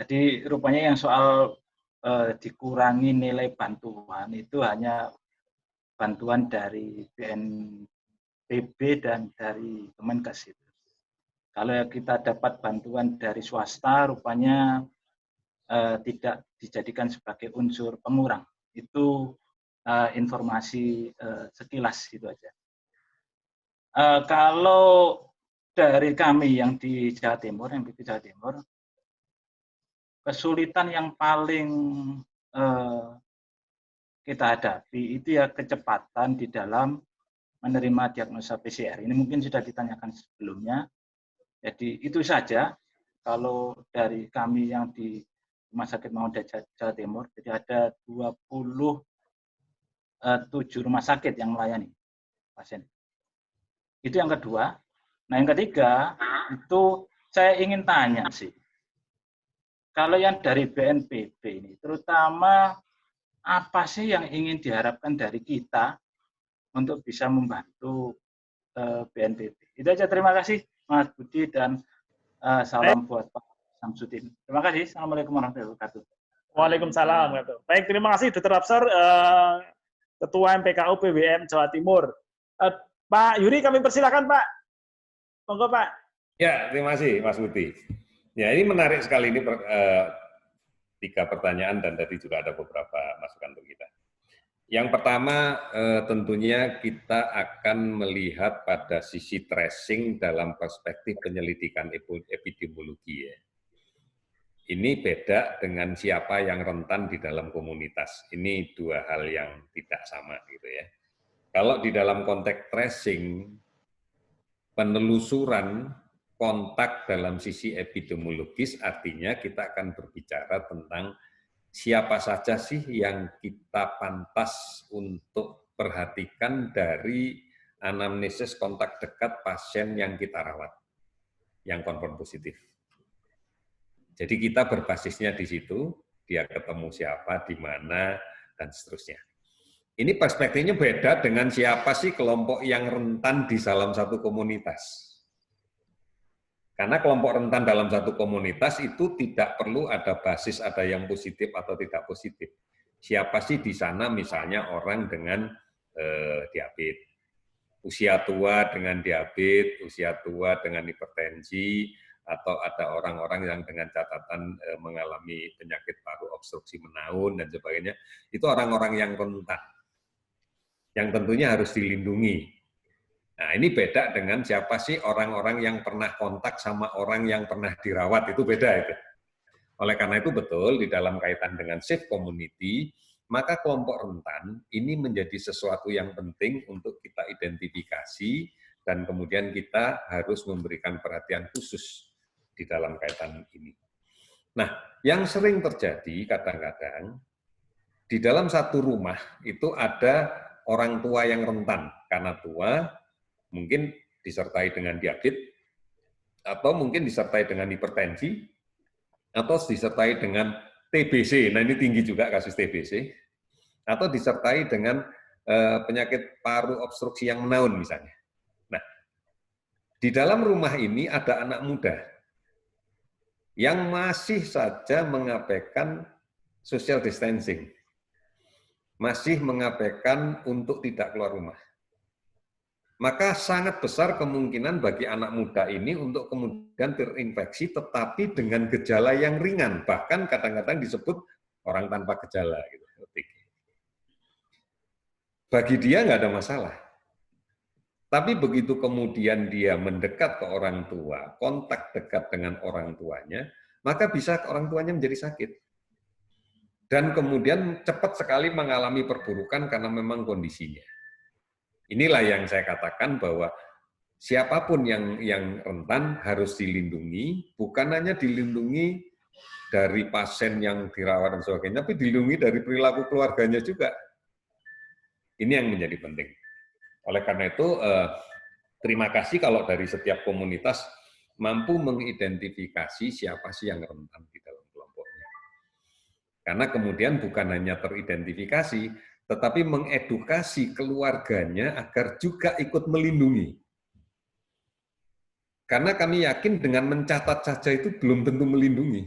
Jadi rupanya yang soal dikurangi nilai bantuan itu hanya bantuan dari BNPB dan dari Kemenkes itu. Kalau kita dapat bantuan dari swasta, rupanya tidak dijadikan sebagai unsur pengurang. Itu informasi sekilas gitu aja. Kalau dari kami yang di Jawa Timur, yang di Jawa Timur, kesulitan yang paling kita hadapi itu ya kecepatan di dalam menerima diagnosa PCR. Ini mungkin sudah ditanyakan sebelumnya. Jadi itu saja kalau dari kami yang di Rumah Sakit Mauda Jawa Timur. Jadi ada 27 rumah sakit yang melayani pasien. Itu yang kedua. Nah yang ketiga itu saya ingin tanya sih. Kalau yang dari BNPB ini, terutama apa sih yang ingin diharapkan dari kita untuk bisa membantu BNPB? Itu aja, terima kasih Mas Budi dan salam buat Pak Samsudin. Terima kasih. Assalamualaikum warahmatullahi wabarakatuh. Waalaikumsalam. Baik, terima kasih Dr. Absor, Ketua MPKU PWM Jawa Timur. Pak Yuri, kami persilakan Pak. Monggo Pak. Ya, terima kasih Mas Budi. Ya, ini menarik sekali ini 3 pertanyaan dan tadi juga ada beberapa masukan untuk kita. Yang pertama tentunya kita akan melihat pada sisi tracing dalam perspektif penyelidikan epidemiologi ya. Ini beda dengan siapa yang rentan di dalam komunitas. Ini 2 hal yang tidak sama gitu ya. Kalau di dalam konteks tracing, penelusuran kontak dalam sisi epidemiologis artinya kita akan berbicara tentang siapa saja sih yang kita pantas untuk perhatikan dari anamnesis kontak dekat pasien yang kita rawat, yang konfirm positif. Jadi kita berbasisnya di situ, dia ketemu siapa, di mana, dan seterusnya. Ini perspektifnya beda dengan siapa sih kelompok yang rentan di dalam satu komunitas. Karena kelompok rentan dalam satu komunitas itu tidak perlu ada basis, ada yang positif atau tidak positif. Siapa sih di sana misalnya orang dengan diabetes, usia tua dengan diabetes, usia tua dengan hipertensi, atau ada orang-orang yang dengan catatan mengalami penyakit paru obstruksi menaun dan sebagainya. Itu orang-orang yang rentan, yang tentunya harus dilindungi. Nah, ini beda dengan siapa sih orang-orang yang pernah kontak sama orang yang pernah dirawat, itu beda itu. Oleh karena itu betul, di dalam kaitan dengan safe community, maka kelompok rentan ini menjadi sesuatu yang penting untuk kita identifikasi dan kemudian kita harus memberikan perhatian khusus di dalam kaitan ini. Nah, yang sering terjadi kadang-kadang, di dalam satu rumah itu ada orang tua yang rentan, karena tua, mungkin disertai dengan diabetes, atau mungkin disertai dengan hipertensi, atau disertai dengan TBC, nah ini tinggi juga kasus TBC, atau disertai dengan penyakit paru obstruksi yang menaun misalnya. Nah, di dalam rumah ini ada anak muda yang masih saja mengabaikan social distancing, masih mengabaikan untuk tidak keluar rumah. Maka sangat besar kemungkinan bagi anak muda ini untuk kemudian terinfeksi tetapi dengan gejala yang ringan, bahkan kadang-kadang disebut orang tanpa gejala. Gitu. Bagi dia nggak ada masalah. Tapi begitu kemudian dia mendekat ke orang tua, kontak dekat dengan orang tuanya, maka bisa orang tuanya menjadi sakit. Dan kemudian cepat sekali mengalami perburukan karena memang kondisinya. Inilah yang saya katakan bahwa siapapun yang rentan harus dilindungi, bukan hanya dilindungi dari pasien yang dirawat dan sebagainya, tapi dilindungi dari perilaku keluarganya juga. Ini yang menjadi penting. Oleh karena itu, terima kasih kalau dari setiap komunitas mampu mengidentifikasi siapa sih yang rentan di dalam kelompoknya. Karena kemudian bukan hanya teridentifikasi, tetapi mengedukasi keluarganya agar juga ikut melindungi. Karena kami yakin dengan mencatat saja itu belum tentu melindungi.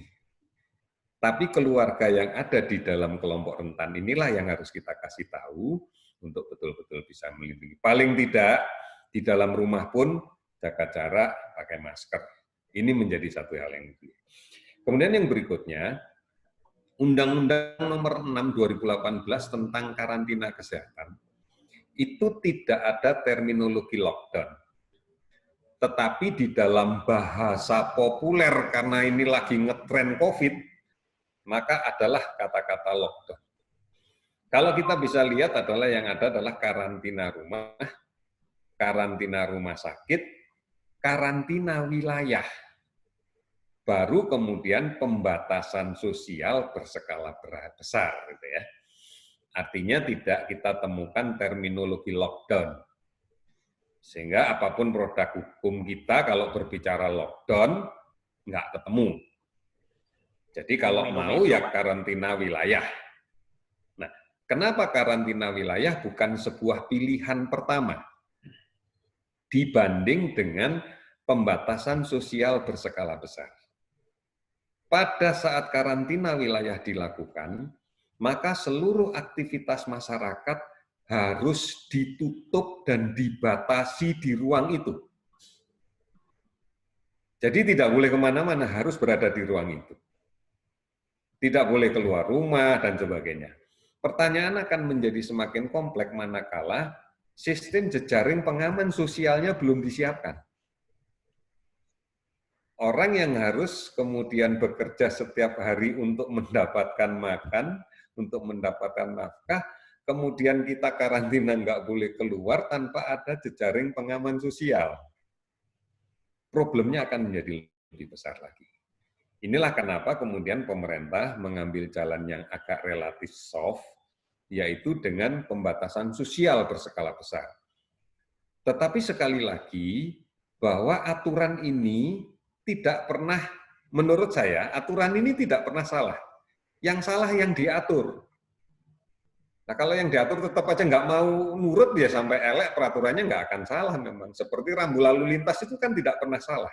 Tapi keluarga yang ada di dalam kelompok rentan inilah yang harus kita kasih tahu untuk betul-betul bisa melindungi. Paling tidak, di dalam rumah pun jaga jarak, pakai masker. Ini menjadi satu hal yang penting. Kemudian yang berikutnya, Undang-Undang Nomor 6 2018 tentang karantina kesehatan itu tidak ada terminologi lockdown. Tetapi di dalam bahasa populer karena ini lagi ngetren COVID, maka adalah kata-kata lockdown. Kalau kita bisa lihat adalah yang ada adalah karantina rumah sakit, karantina wilayah. Baru kemudian pembatasan sosial berskala besar, gitu ya. Artinya tidak kita temukan terminologi lockdown. Sehingga apapun produk hukum kita kalau berbicara lockdown, nggak ketemu. Jadi kalau mau ya karantina wilayah. Nah, kenapa karantina wilayah bukan sebuah pilihan pertama dibanding dengan pembatasan sosial berskala besar? Pada saat karantina wilayah dilakukan, maka seluruh aktivitas masyarakat harus ditutup dan dibatasi di ruang itu. Jadi tidak boleh kemana-mana, harus berada di ruang itu. Tidak boleh keluar rumah, dan sebagainya. Pertanyaan akan menjadi semakin kompleks manakala sistem jejaring pengaman sosialnya belum disiapkan. Orang yang harus kemudian bekerja setiap hari untuk mendapatkan makan, untuk mendapatkan nafkah, kemudian kita karantina nggak boleh keluar tanpa ada jejaring pengaman sosial. Problemnya akan menjadi lebih besar lagi. Inilah kenapa kemudian pemerintah mengambil jalan yang agak relatif soft, yaitu dengan pembatasan sosial berskala besar. Tetapi sekali lagi, bahwa aturan ini tidak pernah, menurut saya, aturan ini tidak pernah salah. Yang salah yang diatur. Nah, kalau yang diatur tetap aja nggak mau nurut, ya sampai elek, peraturannya nggak akan salah memang. Seperti rambu lalu lintas itu kan tidak pernah salah.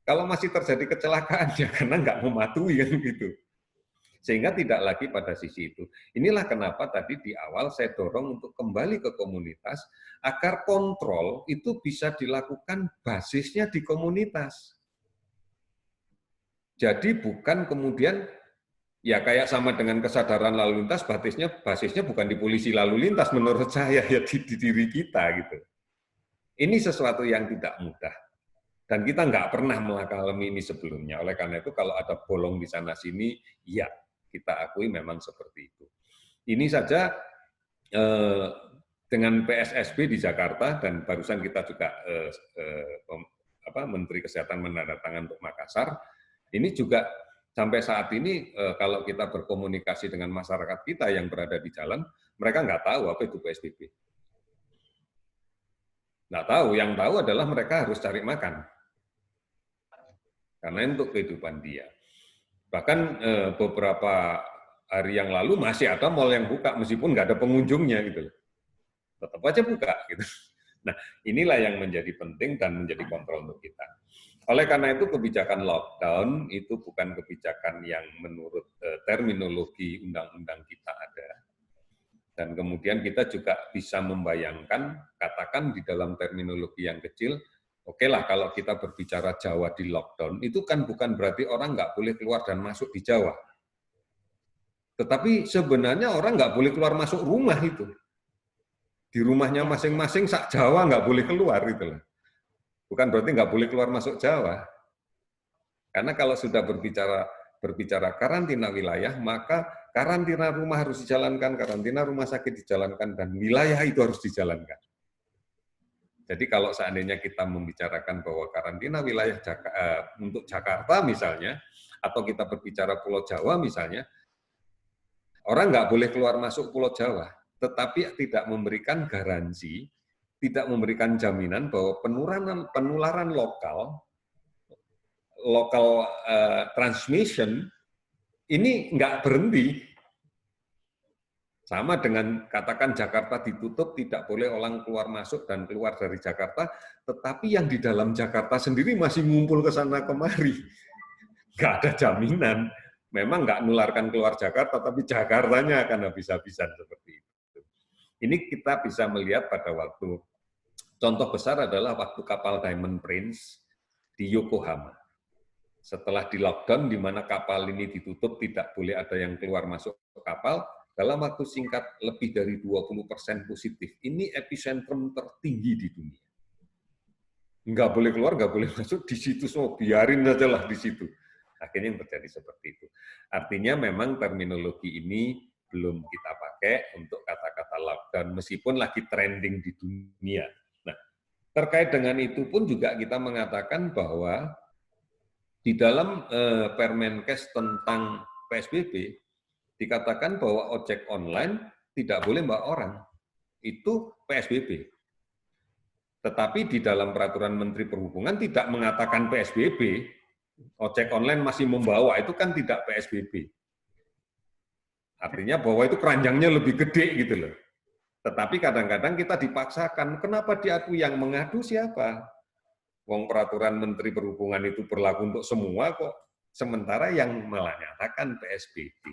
Kalau masih terjadi kecelakaan, ya karena nggak mematuhi kan gitu. Sehingga tidak lagi pada sisi itu. Inilah kenapa tadi di awal saya dorong untuk kembali ke komunitas, agar kontrol itu bisa dilakukan basisnya di komunitas. Jadi bukan kemudian, ya kayak sama dengan kesadaran lalu lintas, basisnya bukan di polisi lalu lintas menurut saya, ya di diri kita gitu. Ini sesuatu yang tidak mudah. Dan kita nggak pernah mengalami ini sebelumnya. Oleh karena itu kalau ada bolong di sana-sini, ya kita akui memang seperti itu. Ini saja dengan PSSB di Jakarta, dan barusan kita juga Menteri Kesehatan menandatangani untuk Makassar, ini juga sampai saat ini kalau kita berkomunikasi dengan masyarakat kita yang berada di jalan, mereka nggak tahu apa itu PSBB. Nggak tahu, yang tahu adalah mereka harus cari makan. Karena untuk kehidupan dia. Bahkan beberapa hari yang lalu masih ada mal yang buka meskipun nggak ada pengunjungnya gitu. Tetap aja buka gitu. Nah, inilah yang menjadi penting dan menjadi kontrol untuk kita. Oleh karena itu kebijakan lockdown itu bukan kebijakan yang menurut terminologi undang-undang kita ada. Dan kemudian kita juga bisa membayangkan, katakan di dalam terminologi yang kecil, oke lah kalau kita berbicara Jawa di lockdown, itu kan bukan berarti orang nggak boleh keluar dan masuk di Jawa. Tetapi sebenarnya orang nggak boleh keluar masuk rumah itu. Di rumahnya masing-masing sak Jawa nggak boleh keluar gitu loh. Bukan berarti nggak boleh keluar masuk Jawa. Karena kalau sudah berbicara karantina wilayah, maka karantina rumah harus dijalankan, karantina rumah sakit dijalankan, dan wilayah itu harus dijalankan. Jadi kalau seandainya kita membicarakan bahwa karantina wilayah untuk Jakarta misalnya, atau kita berbicara Pulau Jawa misalnya, orang nggak boleh keluar masuk Pulau Jawa, tetapi tidak memberikan garansi, tidak memberikan jaminan bahwa penularan lokal transmission ini nggak berhenti. Sama dengan katakan Jakarta ditutup, tidak boleh orang keluar masuk dan keluar dari Jakarta, tetapi yang di dalam Jakarta sendiri masih ngumpul ke sana kemari. Nggak ada jaminan. Memang nggak nularkan keluar Jakarta, tapi Jakartanya akan habis-habisan seperti itu. Ini kita bisa melihat pada waktu, contoh besar adalah waktu kapal Diamond Prince di Yokohama. Setelah di lockdown, di mana kapal ini ditutup, tidak boleh ada yang keluar masuk kapal, dalam waktu singkat lebih dari 20% positif. Ini epicentrum tertinggi di dunia. Nggak boleh keluar, nggak boleh masuk, di situ semua, biarin aja lah di situ. Akhirnya yang terjadi seperti itu. Artinya memang terminologi ini belum kita pakai untuk kata-kata lockdown, meskipun lagi trending di dunia. Nah, terkait dengan itu pun juga kita mengatakan bahwa di dalam Permenkes tentang PSBB, dikatakan bahwa ojek online tidak boleh bawa orang. Itu PSBB. Tetapi di dalam peraturan Menteri Perhubungan tidak mengatakan PSBB, ojek online masih membawa, itu kan tidak PSBB. Artinya bahwa itu keranjangnya lebih gede gitu loh. Tetapi kadang-kadang kita dipaksakan, kenapa diakui, yang mengadu siapa? Wong peraturan Menteri Perhubungan itu berlaku untuk semua kok. Sementara yang menyatakan PSBB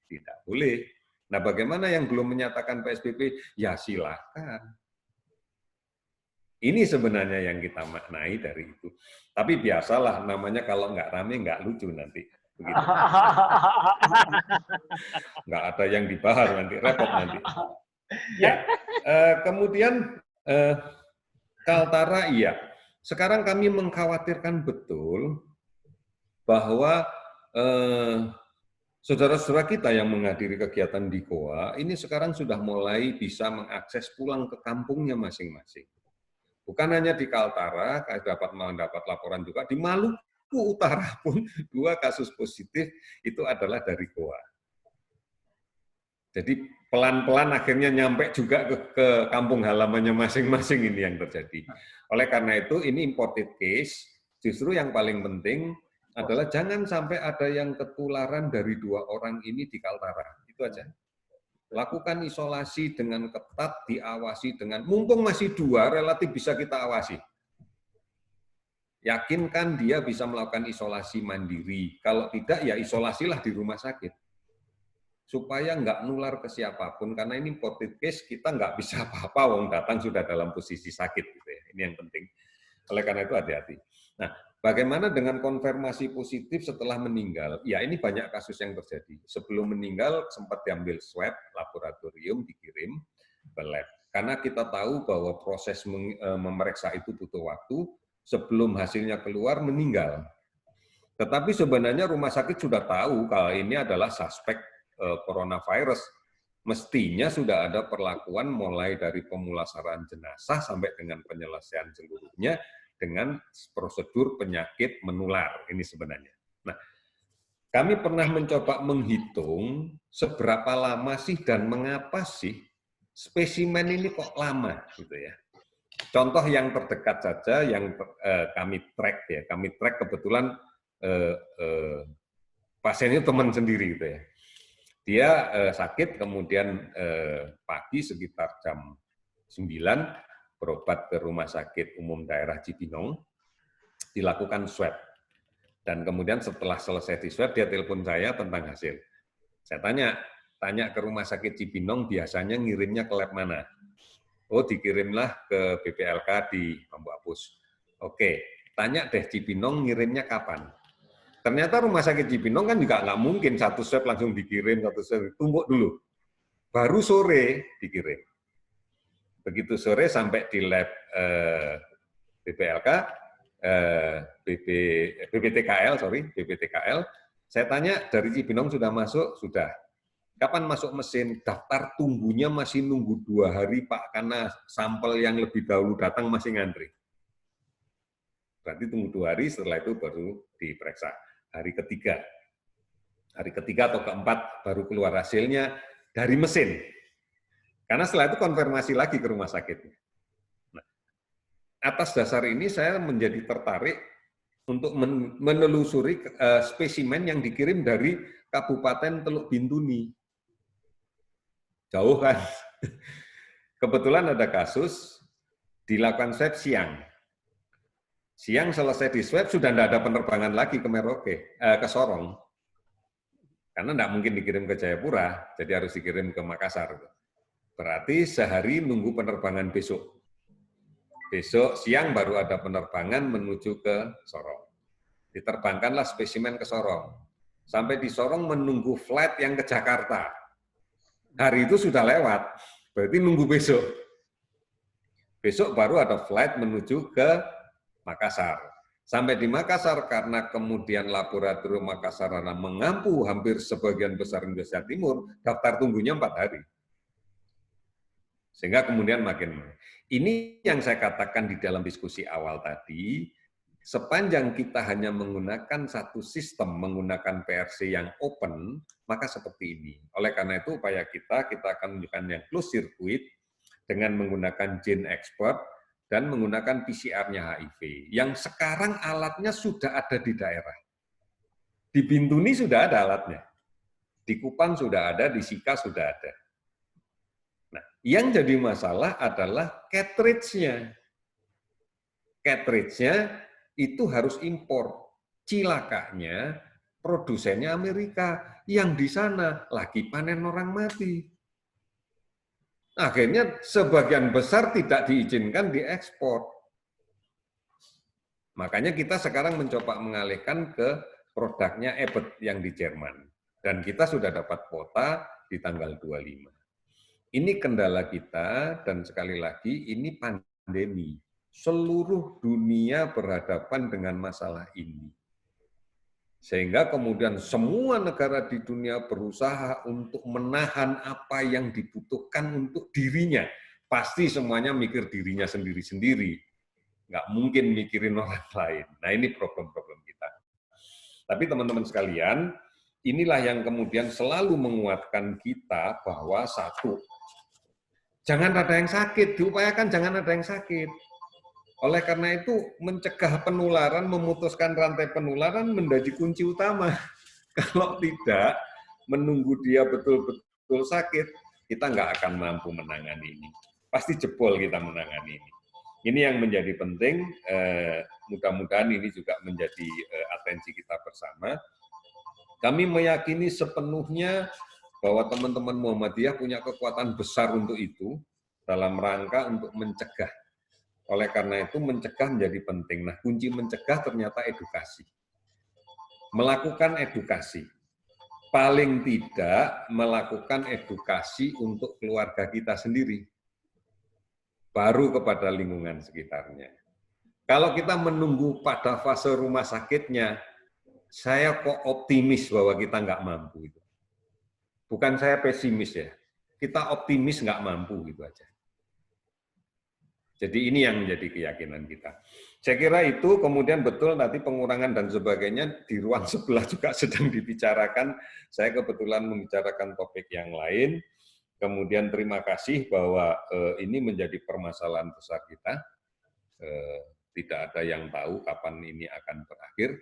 tidak boleh. Nah, bagaimana yang belum menyatakan PSBB? Ya silakan. Ini sebenarnya yang kita maknai dari itu. Tapi biasalah, namanya kalau nggak rame nggak lucu nanti. Begitu. Nggak ada yang dibahas nanti, repot nanti. Ya, kemudian Kaltara, iya. Sekarang kami mengkhawatirkan betul bahwa saudara-saudara kita yang menghadiri kegiatan di Goa ini sekarang sudah mulai bisa mengakses pulang ke kampungnya masing-masing. Bukan hanya di Kaltara, dapat mendapat laporan juga di Maluku Utara pun 2 kasus positif itu adalah dari Goa. Jadi pelan-pelan akhirnya nyampe juga ke kampung halamannya masing-masing, ini yang terjadi. Oleh karena itu ini imported case, justru yang paling penting adalah jangan sampai ada yang ketularan dari 2 orang ini di Kaltara. Itu aja. Lakukan isolasi dengan ketat, diawasi dengan, mumpung masih 2, relatif bisa kita awasi. Yakinkan dia bisa melakukan isolasi mandiri. Kalau tidak, ya isolasilah di rumah sakit. Supaya nggak nular ke siapapun, karena ini imported case, kita nggak bisa apa-apa, wong datang sudah dalam posisi sakit. Gitu ya. Ini yang penting. Oleh karena itu hati-hati. Nah, bagaimana dengan konfirmasi positif setelah meninggal? Ya, ini banyak kasus yang terjadi. Sebelum meninggal sempat diambil swab laboratorium, dikirim ke lab. Karena kita tahu bahwa proses memeriksa itu butuh waktu, sebelum hasilnya keluar meninggal. Tetapi sebenarnya rumah sakit sudah tahu kalau ini adalah suspek coronavirus. Mestinya sudah ada perlakuan mulai dari pemulasaran jenazah sampai dengan penyelesaian seluruhnya dengan prosedur penyakit menular ini sebenarnya. Nah, kami pernah mencoba menghitung seberapa lama sih dan mengapa sih spesimen ini kok lama gitu ya. Contoh yang terdekat saja yang kami track ya, kami track kebetulan pasiennya teman sendiri gitu ya. Dia sakit, kemudian pagi sekitar jam 9 berobat ke Rumah Sakit Umum Daerah Cibinong, dilakukan swab. Dan kemudian setelah selesai di swab, dia telepon saya tentang hasil. Saya tanya ke Rumah Sakit Cibinong biasanya ngirimnya ke lab mana? Oh, dikirimlah ke BPLK di Bambu Apus. Oke, tanya deh Cibinong ngirimnya kapan? Ternyata Rumah Sakit Cibinong kan juga nggak mungkin satu swab langsung dikirim, satu swab tumbuk dulu. Baru sore dikirim. Begitu sore sampai di lab BPLK, BPTKL, saya tanya dari Cibinong sudah masuk? Sudah. Kapan masuk mesin? Daftar tunggunya masih nunggu 2 hari Pak, karena sampel yang lebih dahulu datang masih ngantri. Berarti tunggu 2 hari, setelah itu baru diperiksa. Hari ketiga atau keempat baru keluar hasilnya dari mesin. Karena setelah itu konfirmasi lagi ke rumah sakit. Nah, atas dasar ini saya menjadi tertarik untuk menelusuri spesimen yang dikirim dari Kabupaten Teluk Bintuni. Jauh kan? Kebetulan ada kasus dilakukan swab siang. Siang selesai di swab, sudah tidak ada penerbangan lagi ke Merauke, ke Sorong. Karena tidak mungkin dikirim ke Jayapura, jadi harus dikirim ke Makassar. Berarti sehari nunggu penerbangan besok. Besok siang baru ada penerbangan menuju ke Sorong. Diterbangkanlah spesimen ke Sorong. Sampai di Sorong menunggu flight yang ke Jakarta. Hari itu sudah lewat, berarti nunggu besok. Besok baru ada flight menuju ke Makassar. Sampai di Makassar, karena kemudian laboratorium Makassar mengampu hampir sebagian besar Indonesia Timur, daftar tunggunya 4 hari. Sehingga kemudian makin. Ini yang saya katakan di dalam diskusi awal tadi, sepanjang kita hanya menggunakan satu sistem, menggunakan PRC yang open, maka seperti ini. Oleh karena itu, upaya kita akan menunjukkan yang closed circuit dengan menggunakan gene expert, dan menggunakan PCR-nya HIV, yang sekarang alatnya sudah ada di daerah. Di Bintuni sudah ada alatnya, di Kupang sudah ada, di Sika sudah ada. Nah, yang jadi masalah adalah cartridge-nya. Cartridge-nya itu harus impor. Cilakanya, produsennya Amerika, yang di sana lagi panen orang mati. Akhirnya sebagian besar tidak diizinkan diekspor. Makanya kita sekarang mencoba mengalihkan ke produknya Abbott yang di Jerman. Dan kita sudah dapat kuota di tanggal 25. Ini kendala kita, dan sekali lagi ini pandemi. Seluruh dunia berhadapan dengan masalah ini. Sehingga kemudian semua negara di dunia berusaha untuk menahan apa yang dibutuhkan untuk dirinya. Pasti semuanya mikir dirinya sendiri-sendiri. Nggak mungkin mikirin orang lain. Nah, ini problem-problem kita. Tapi teman-teman sekalian, inilah yang kemudian selalu menguatkan kita bahwa satu, jangan ada yang sakit, diupayakan jangan ada yang sakit. Oleh karena itu, mencegah penularan, memutuskan rantai penularan menjadi kunci utama. Kalau tidak, menunggu dia betul-betul sakit, kita nggak akan mampu menangani ini. Pasti jebol kita menangani ini. Ini yang menjadi penting, mudah-mudahan ini juga menjadi atensi kita bersama. Kami meyakini sepenuhnya bahwa teman-teman Muhammadiyah punya kekuatan besar untuk itu, dalam rangka untuk mencegah. Oleh karena itu, mencegah menjadi penting. Nah, kunci mencegah ternyata edukasi. Melakukan edukasi. Paling tidak melakukan edukasi untuk keluarga kita sendiri. baru kepada lingkungan sekitarnya. Kalau kita menunggu pada fase rumah sakitnya, saya kok optimis bahwa kita nggak mampu. Bukan saya pesimis ya, kita optimis nggak mampu gitu aja. Jadi ini yang menjadi keyakinan kita. Saya kira itu kemudian betul nanti pengurangan dan sebagainya di ruang sebelah juga sedang dibicarakan. Saya kebetulan membicarakan topik yang lain. Kemudian terima kasih bahwa ini menjadi permasalahan besar kita. Tidak ada yang tahu kapan ini akan berakhir.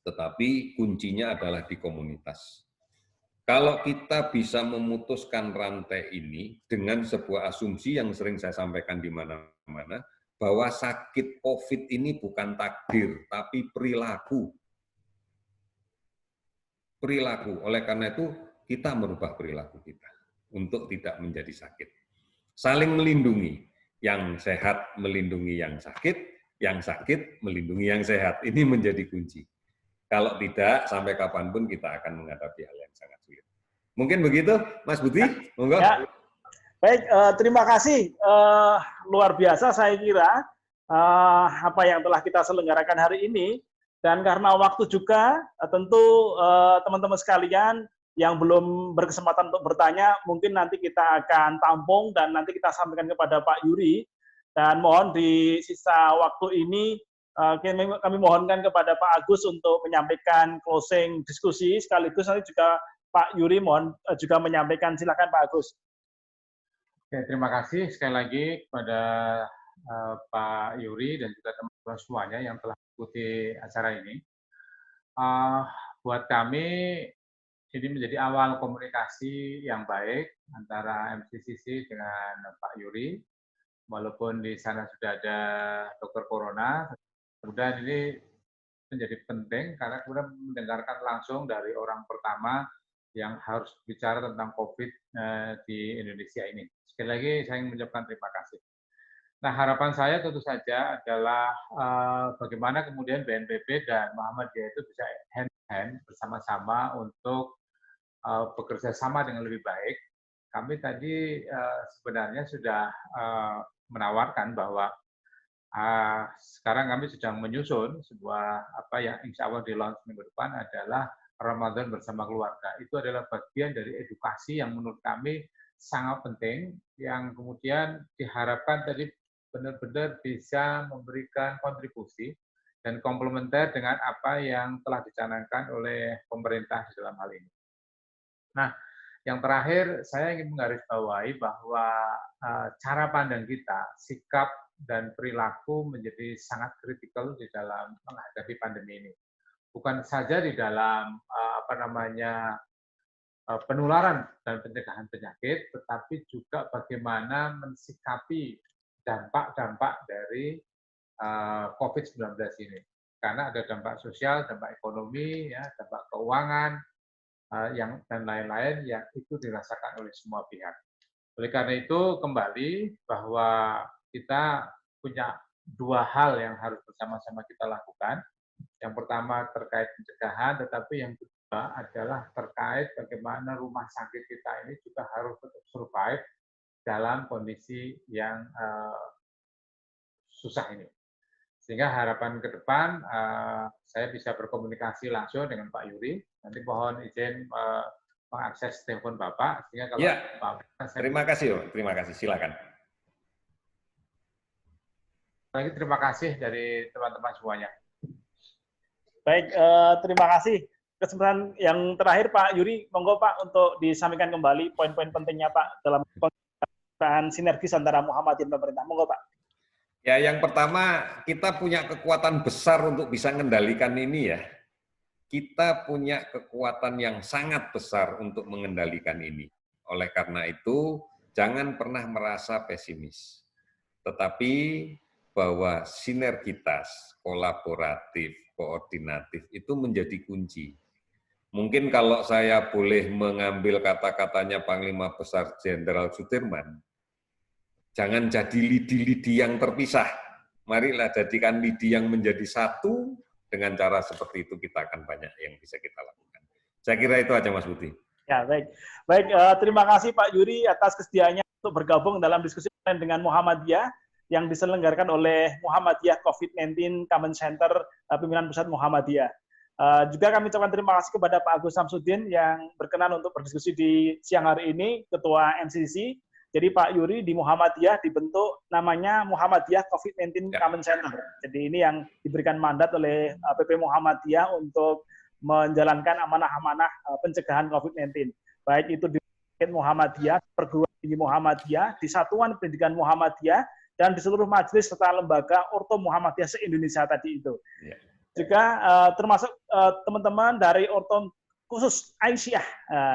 Tetapi kuncinya adalah di komunitas. Kalau kita bisa memutuskan rantai ini dengan sebuah asumsi yang sering saya sampaikan di mana-mana, bahwa sakit COVID ini bukan takdir, tapi perilaku. Perilaku. Oleh karena itu, kita merubah perilaku kita untuk tidak menjadi sakit. Saling melindungi. Yang sehat melindungi yang sakit melindungi yang sehat. Ini menjadi kunci. Kalau tidak, sampai kapanpun kita akan menghadapi hal yang sangat sulit. Mungkin begitu, Mas Budi? Monggo. Ya. Baik, terima kasih. Luar biasa saya kira apa yang telah kita selenggarakan hari ini. Dan karena waktu juga, tentu teman-teman sekalian yang belum berkesempatan untuk bertanya, mungkin nanti kita akan tampung dan nanti kita sampaikan kepada Pak Yuri. Dan mohon di sisa waktu ini, kami mohonkan kepada Pak Agus untuk menyampaikan closing diskusi, sekaligus nanti juga Pak Yuri mohon juga menyampaikan, silakan Pak Agus. Oke, terima kasih sekali lagi kepada Pak Yuri dan juga teman-teman semuanya yang telah mengikuti acara ini. Buat kami, ini menjadi awal komunikasi yang baik antara MCCC dengan Pak Yuri, walaupun di sana sudah ada dokter corona. Kemudian ini menjadi penting karena kemudian mendengarkan langsung dari orang pertama yang harus bicara tentang COVID di Indonesia ini. Sekali lagi saya ingin mengucapkan terima kasih. Nah, harapan saya tentu saja adalah bagaimana kemudian BNPB dan Muhammadiyah itu bisa hand-in-hand bersama-sama untuk bekerja sama dengan lebih baik. Kami tadi sebenarnya sudah menawarkan bahwa sekarang kami sedang menyusun sebuah apa yang insya Allah di launch minggu depan adalah Ramadan bersama keluarga. Itu adalah bagian dari edukasi yang menurut kami sangat penting, yang kemudian diharapkan tadi benar-benar bisa memberikan kontribusi dan komplementer dengan apa yang telah dicanangkan oleh pemerintah di dalam hal ini. Nah, yang terakhir saya ingin menggarisbawahi bahwa cara pandang kita, sikap dan perilaku menjadi sangat kritikal di dalam menghadapi pandemi ini. Bukan saja di dalam penularan dan pencegahan penyakit, tetapi juga bagaimana mensikapi dampak-dampak dari COVID-19 ini. Karena ada dampak sosial, dampak ekonomi, ya, dampak keuangan, dan lain-lain yang itu dirasakan oleh semua pihak. Oleh karena itu, kembali bahwa kita punya dua hal yang harus bersama-sama kita lakukan. Yang pertama terkait pencegahan, tetapi yang kedua adalah terkait bagaimana rumah sakit kita ini juga harus tetap survive dalam kondisi yang susah ini. Sehingga harapan ke depan saya bisa berkomunikasi langsung dengan Pak Yuri. Nanti mohon izin mengakses telepon Bapak. Sehingga kalau ya, Bapak, terima kasih, terima kasih. Silakan. Lagi terima kasih dari teman-teman semuanya. Baik, terima kasih. Kesempatan yang terakhir Pak Yuri, monggo Pak untuk disampaikan kembali poin-poin pentingnya Pak dalam penggunaan sinergis antara Muhammadiyah dan pemerintah. Monggo Pak. Ya, yang pertama kita punya kekuatan besar untuk bisa mengendalikan ini ya. Kita punya kekuatan yang sangat besar untuk mengendalikan ini. Oleh karena itu, jangan pernah merasa pesimis. Tetapi bahwa sinergitas, kolaboratif, koordinatif itu menjadi kunci. Mungkin kalau saya boleh mengambil kata-katanya Panglima Besar Jenderal Sudirman, jangan jadi lidi-lidi yang terpisah. Marilah jadikan lidi yang menjadi satu, dengan cara seperti itu kita akan banyak yang bisa kita lakukan. Saya kira itu aja Mas Budi. Ya, baik. Baik, terima kasih Pak Yuri atas kesediaannya untuk bergabung dalam diskusi dengan Muhammadiyah yang diselenggarakan oleh Muhammadiyah COVID-19 Command Center Pimpinan Pusat Muhammadiyah. Juga kami ucapkan terima kasih kepada Pak Agus Samsudin yang berkenan untuk berdiskusi di siang hari ini, Ketua MCC. Jadi Pak Yuri di Muhammadiyah dibentuk namanya Muhammadiyah COVID-19 Command Center. Jadi ini yang diberikan mandat oleh PP Muhammadiyah untuk menjalankan amanah-amanah pencegahan COVID-19. Baik itu di Muhammadiyah, perguruan tinggi Muhammadiyah, di Satuan Pendidikan Muhammadiyah, dan di seluruh majelis serta lembaga Orto Muhammadiyah se-Indonesia tadi itu. Juga termasuk teman-teman dari Orto khusus Aisyah.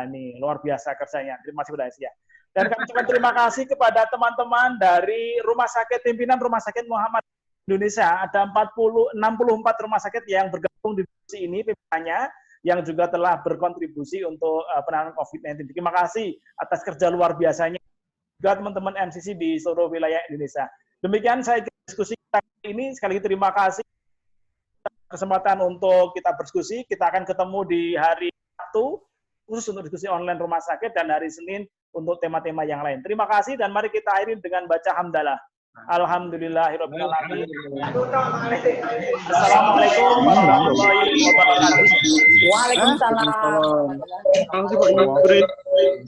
Ini luar biasa kerjanya. Terima kasih kepada Aisyah. Dan kami ucapkan terima kasih kepada teman-teman dari Rumah Sakit Pimpinan Rumah Sakit Muhammad Indonesia. Ada 64 rumah sakit yang bergabung di diskusi ini pimpinannya, yang juga telah berkontribusi untuk penanganan COVID-19. Terima kasih atas kerja luar biasanya juga teman-teman MCC di seluruh wilayah Indonesia. Demikian saya diskusi kali ini. Sekali lagi terima kasih kesempatan untuk kita berdiskusi. Kita akan ketemu di hari Sabtu khusus untuk diskusi online rumah sakit, dan hari Senin untuk tema-tema yang lain. Terima kasih, dan mari kita akhiri dengan baca hamdalah. Alhamdulillahirabbil alamin. Assalamualaikum warahmatullahi wabarakatuh. Waalaikumsalam. Terima kasih Pak Yuri.